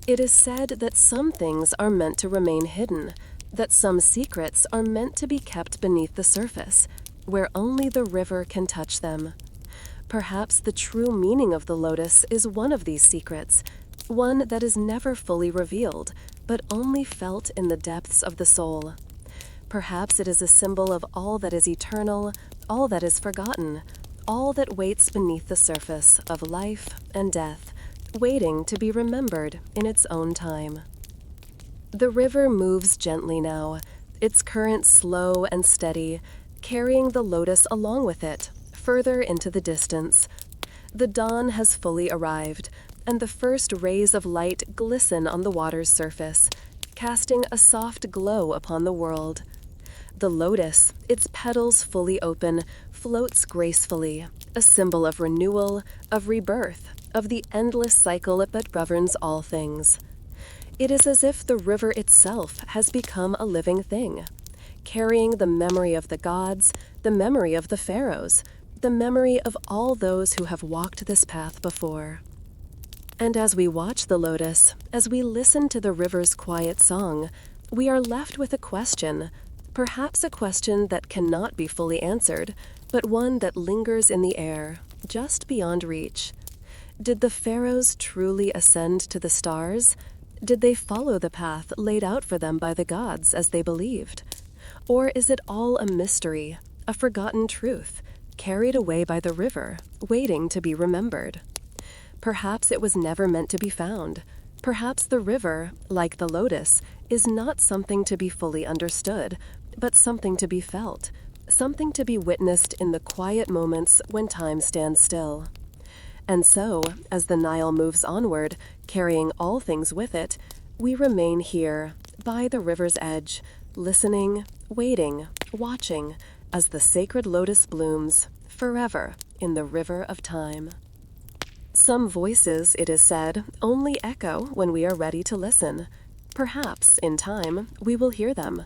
Speaker 2: It is said that some things are meant to remain hidden, that some secrets are meant to be kept beneath the surface, where only the river can touch them. Perhaps the true meaning of the lotus is one of these secrets, one that is never fully revealed, but only felt in the depths of the soul. Perhaps it is a symbol of all that is eternal, all that is forgotten, all that waits beneath the surface of life and death, waiting to be remembered in its own time. The river moves gently now, its current slow and steady, carrying the lotus along with it, further into the distance. The dawn has fully arrived, and the first rays of light glisten on the water's surface, casting a soft glow upon the world. The lotus, its petals fully open, floats gracefully, a symbol of renewal, of rebirth, of the endless cycle that governs all things. It is as if the river itself has become a living thing, carrying the memory of the gods, the memory of the pharaohs, the memory of all those who have walked this path before. And as we watch the lotus, as we listen to the river's quiet song, we are left with a question, perhaps a question that cannot be fully answered, but one that lingers in the air, just beyond reach. Did the pharaohs truly ascend to the stars? Did they follow the path laid out for them by the gods as they believed? Or is it all a mystery, a forgotten truth, carried away by the river, waiting to be remembered? Perhaps it was never meant to be found. Perhaps the river, like the lotus, is not something to be fully understood, but something to be felt, something to be witnessed in the quiet moments when time stands still. And so, as the Nile moves onward, carrying all things with it, we remain here, by the river's edge, listening, waiting, watching, as the sacred lotus blooms, forever in the river of time. Some voices, it is said, only echo when we are ready to listen. Perhaps, in time, we will hear them.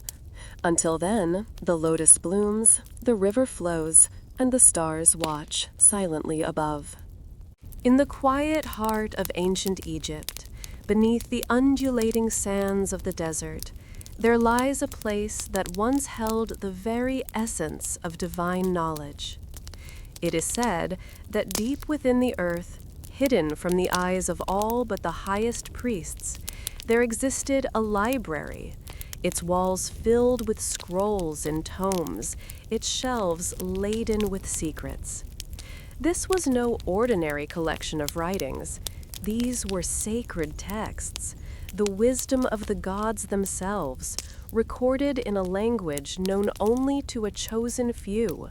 Speaker 2: Until then, the lotus blooms, the river flows, and the stars watch silently above. In the quiet heart of ancient Egypt, beneath the undulating sands of the desert, there lies a place that once held the very essence of divine knowledge. It is said that deep within the earth, hidden from the eyes of all but the highest priests, there existed a library, its walls filled with scrolls and tomes, its shelves laden with secrets. This was no ordinary collection of writings. These were sacred texts, the wisdom of the gods themselves, recorded in a language known only to a chosen few.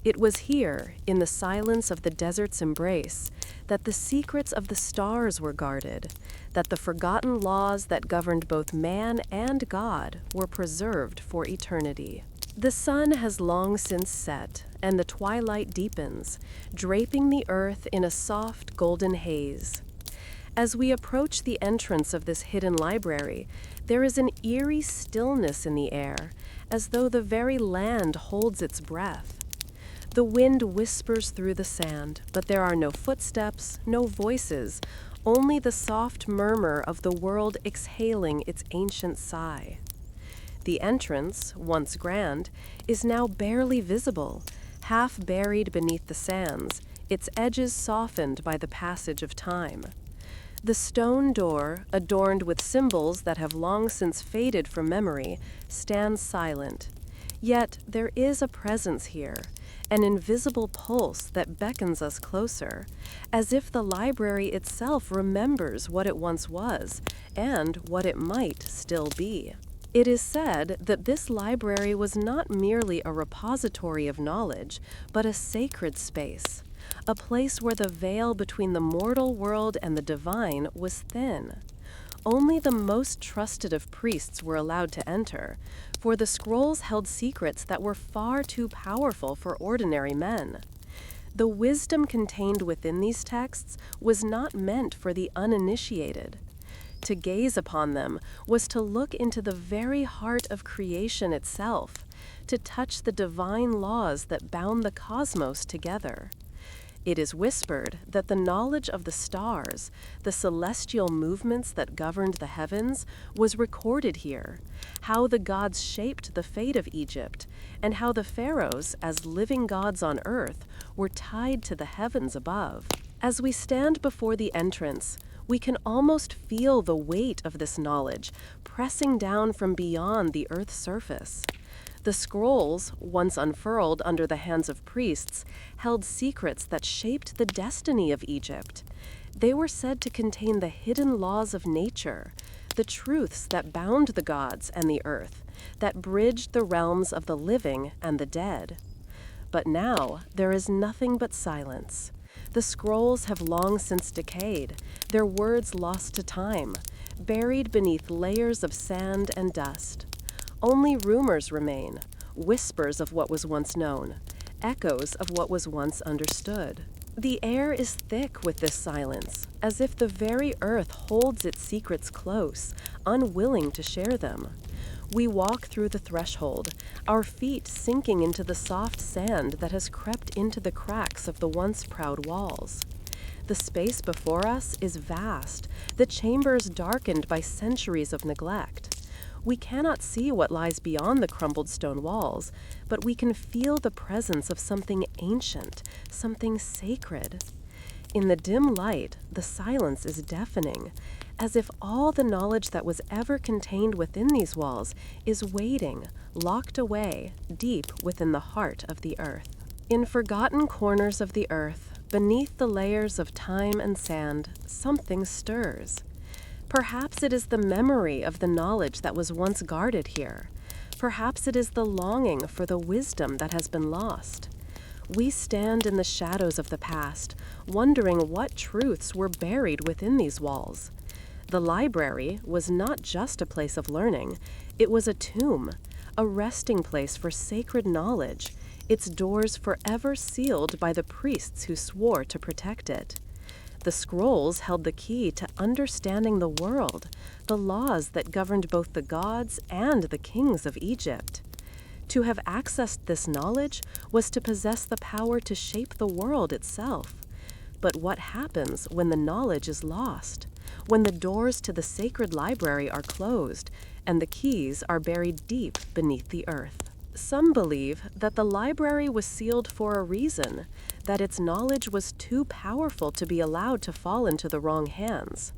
Speaker 2: It was here, in the silence of the desert's embrace, that the secrets of the stars were guarded, that the forgotten laws that governed both man and God were preserved for eternity. The sun has long since set, and the twilight deepens, draping the earth in a soft golden haze. As we approach the entrance of this hidden library, there is an eerie stillness in the air, as though the very land holds its breath. The wind whispers through the sand, but there are no footsteps, no voices, only the soft murmur of the world exhaling its ancient sigh. The entrance, once grand, is now barely visible, half buried beneath the sands, its edges softened by the passage of time. The stone door, adorned with symbols that have long since faded from memory, stands silent. Yet there is a presence here, an invisible pulse that beckons us closer, as if the library itself remembers what it once was and what it might still be. It is said that this library was not merely a repository of knowledge, but a sacred space, a place where the veil between the mortal world and the divine was thin. Only the most trusted of priests were allowed to enter, for the scrolls held secrets that were far too powerful for ordinary men. The wisdom contained within these texts was not meant for the uninitiated. To gaze upon them was to look into the very heart of creation itself, to touch the divine laws that bound the cosmos together. It is whispered that the knowledge of the stars, the celestial movements that governed the heavens, was recorded here, how the gods shaped the fate of Egypt, and how the pharaohs, as living gods on earth, were tied to the heavens above. As we stand before the entrance, we can almost feel the weight of this knowledge pressing down from beyond the earth's surface. The scrolls, once unfurled under the hands of priests, held secrets that shaped the destiny of Egypt. They were said to contain the hidden laws of nature, the truths that bound the gods and the earth, that bridged the realms of the living and the dead. But now there is nothing but silence. The scrolls have long since decayed, their words lost to time, buried beneath layers of sand and dust. Only rumors remain, whispers of what was once known, echoes of what was once understood. The air is thick with this silence, as if the very earth holds its secrets close, unwilling to share them. We walk through the threshold, our feet sinking into the soft sand that has crept into the cracks of the once proud walls. The space before us is vast, the chambers darkened by centuries of neglect. We cannot see what lies beyond the crumbled stone walls, but we can feel the presence of something ancient, something sacred. In the dim light, the silence is deafening, as if all the knowledge that was ever contained within these walls is waiting, locked away, deep within the heart of the earth. In forgotten corners of the earth, beneath the layers of time and sand, something stirs. Perhaps it is the memory of the knowledge that was once guarded here. Perhaps it is the longing for the wisdom that has been lost. We stand in the shadows of the past, wondering what truths were buried within these walls. The library was not just a place of learning, it was a tomb, a resting place for sacred knowledge, its doors forever sealed by the priests who swore to protect it. The scrolls held the key to understanding the world, the laws that governed both the gods and the kings of Egypt. To have accessed this knowledge was to possess the power to shape the world itself. But what happens when the knowledge is lost? When the doors to the sacred library are closed and the keys are buried deep beneath the earth? Some believe that the library was sealed for a reason, that its knowledge was too powerful to be allowed to fall into the wrong hands.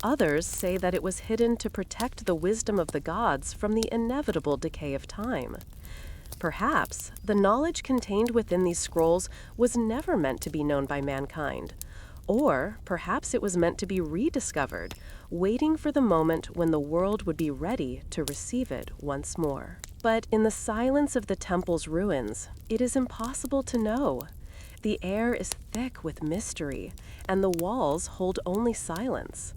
Speaker 2: Others say that it was hidden to protect the wisdom of the gods from the inevitable decay of time. Perhaps the knowledge contained within these scrolls was never meant to be known by mankind. Or perhaps it was meant to be rediscovered, waiting for the moment when the world would be ready to receive it once more. But in the silence of the temple's ruins, it is impossible to know. The air is thick with mystery, and the walls hold only silence.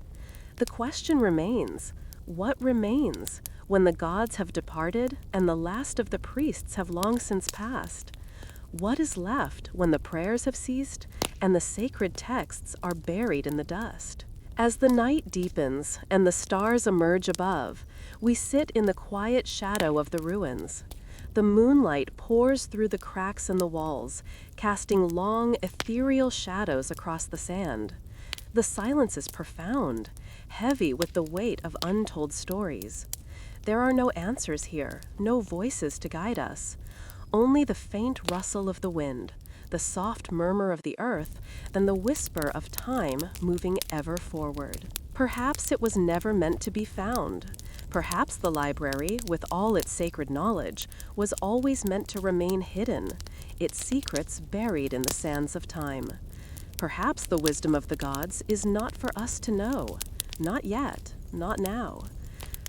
Speaker 2: The question remains, what remains when the gods have departed and the last of the priests have long since passed? What is left when the prayers have ceased and the sacred texts are buried in the dust? As the night deepens and the stars emerge above, we sit in the quiet shadow of the ruins. The moonlight pours through the cracks in the walls, casting long, ethereal shadows across the sand. The silence is profound, heavy with the weight of untold stories. There are no answers here, no voices to guide us. Only the faint rustle of the wind, the soft murmur of the earth, and the whisper of time moving ever forward. Perhaps it was never meant to be found. Perhaps the library, with all its sacred knowledge, was always meant to remain hidden, its secrets buried in the sands of time. Perhaps the wisdom of the gods is not for us to know. Not yet, not now.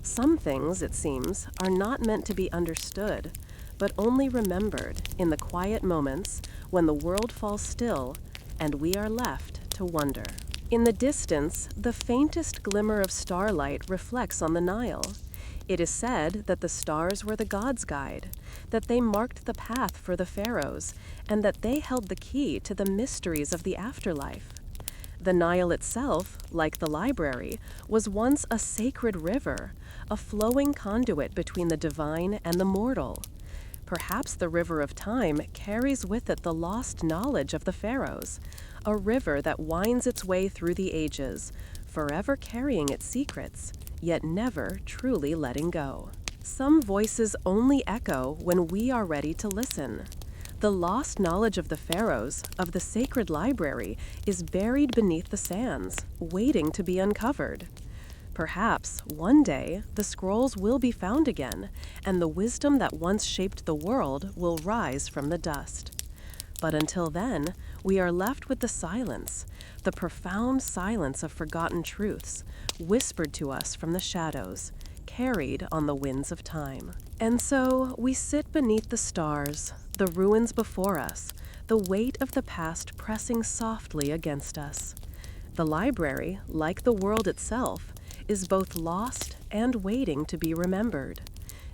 Speaker 2: Some things, it seems, are not meant to be understood, but only remembered in the quiet moments when the world falls still and we are left to wonder. In the distance, the faintest glimmer of starlight reflects on the Nile. It is said that the stars were the gods' guide, that they marked the path for the pharaohs, and that they held the key to the mysteries of the afterlife. The Nile itself, like the library, was once a sacred river, a flowing conduit between the divine and the mortal. Perhaps the river of time carries with it the lost knowledge of the pharaohs, a river that winds its way through the ages, forever carrying its secrets, yet never truly letting go. Some voices only echo when we are ready to listen. The lost knowledge of the pharaohs, of the sacred library, is buried beneath the sands, waiting to be uncovered. Perhaps, one day, the scrolls will be found again, and the wisdom that once shaped the world will rise from the dust. But until then, we are left with the silence, the profound silence of forgotten truths, whispered to us from the shadows, carried on the winds of time. And so, we sit beneath the stars, the ruins before us, the weight of the past pressing softly against us. The library, like the world itself, is both lost and waiting to be remembered.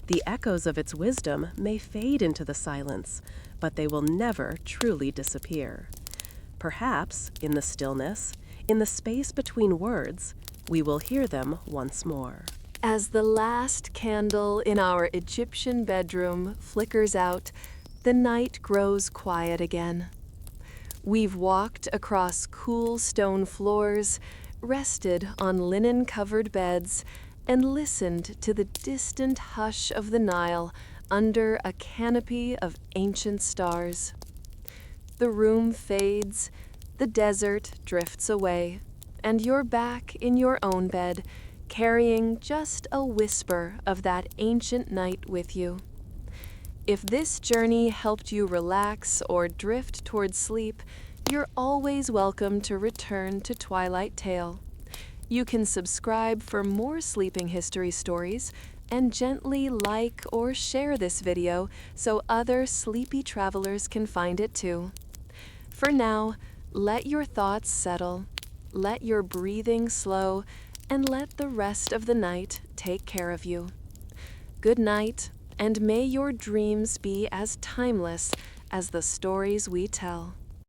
Speaker 2: The echoes of its wisdom may fade into the silence, but they will never truly disappear. Perhaps, in the stillness, in the space between words, we will hear them once more.
Speaker 1: As the last candle in our Egyptian bedroom flickers out, the night grows quiet again. We've walked across cool stone floors, rested on linen-covered beds, and listened to the distant hush of the Nile under a canopy of ancient stars. The room fades, the desert drifts away, and you're back in your own bed, carrying just a whisper of that ancient night with you. If this journey helped you relax or drift towards sleep, you're always welcome to return to Twilight Tale. You can subscribe for more sleeping history stories and gently like or share this video so other sleepy travelers can find it too. For now, let your thoughts settle, let your breathing slow, and let the rest of the night take care of you. Good night, and may your dreams be as timeless as the stories we tell.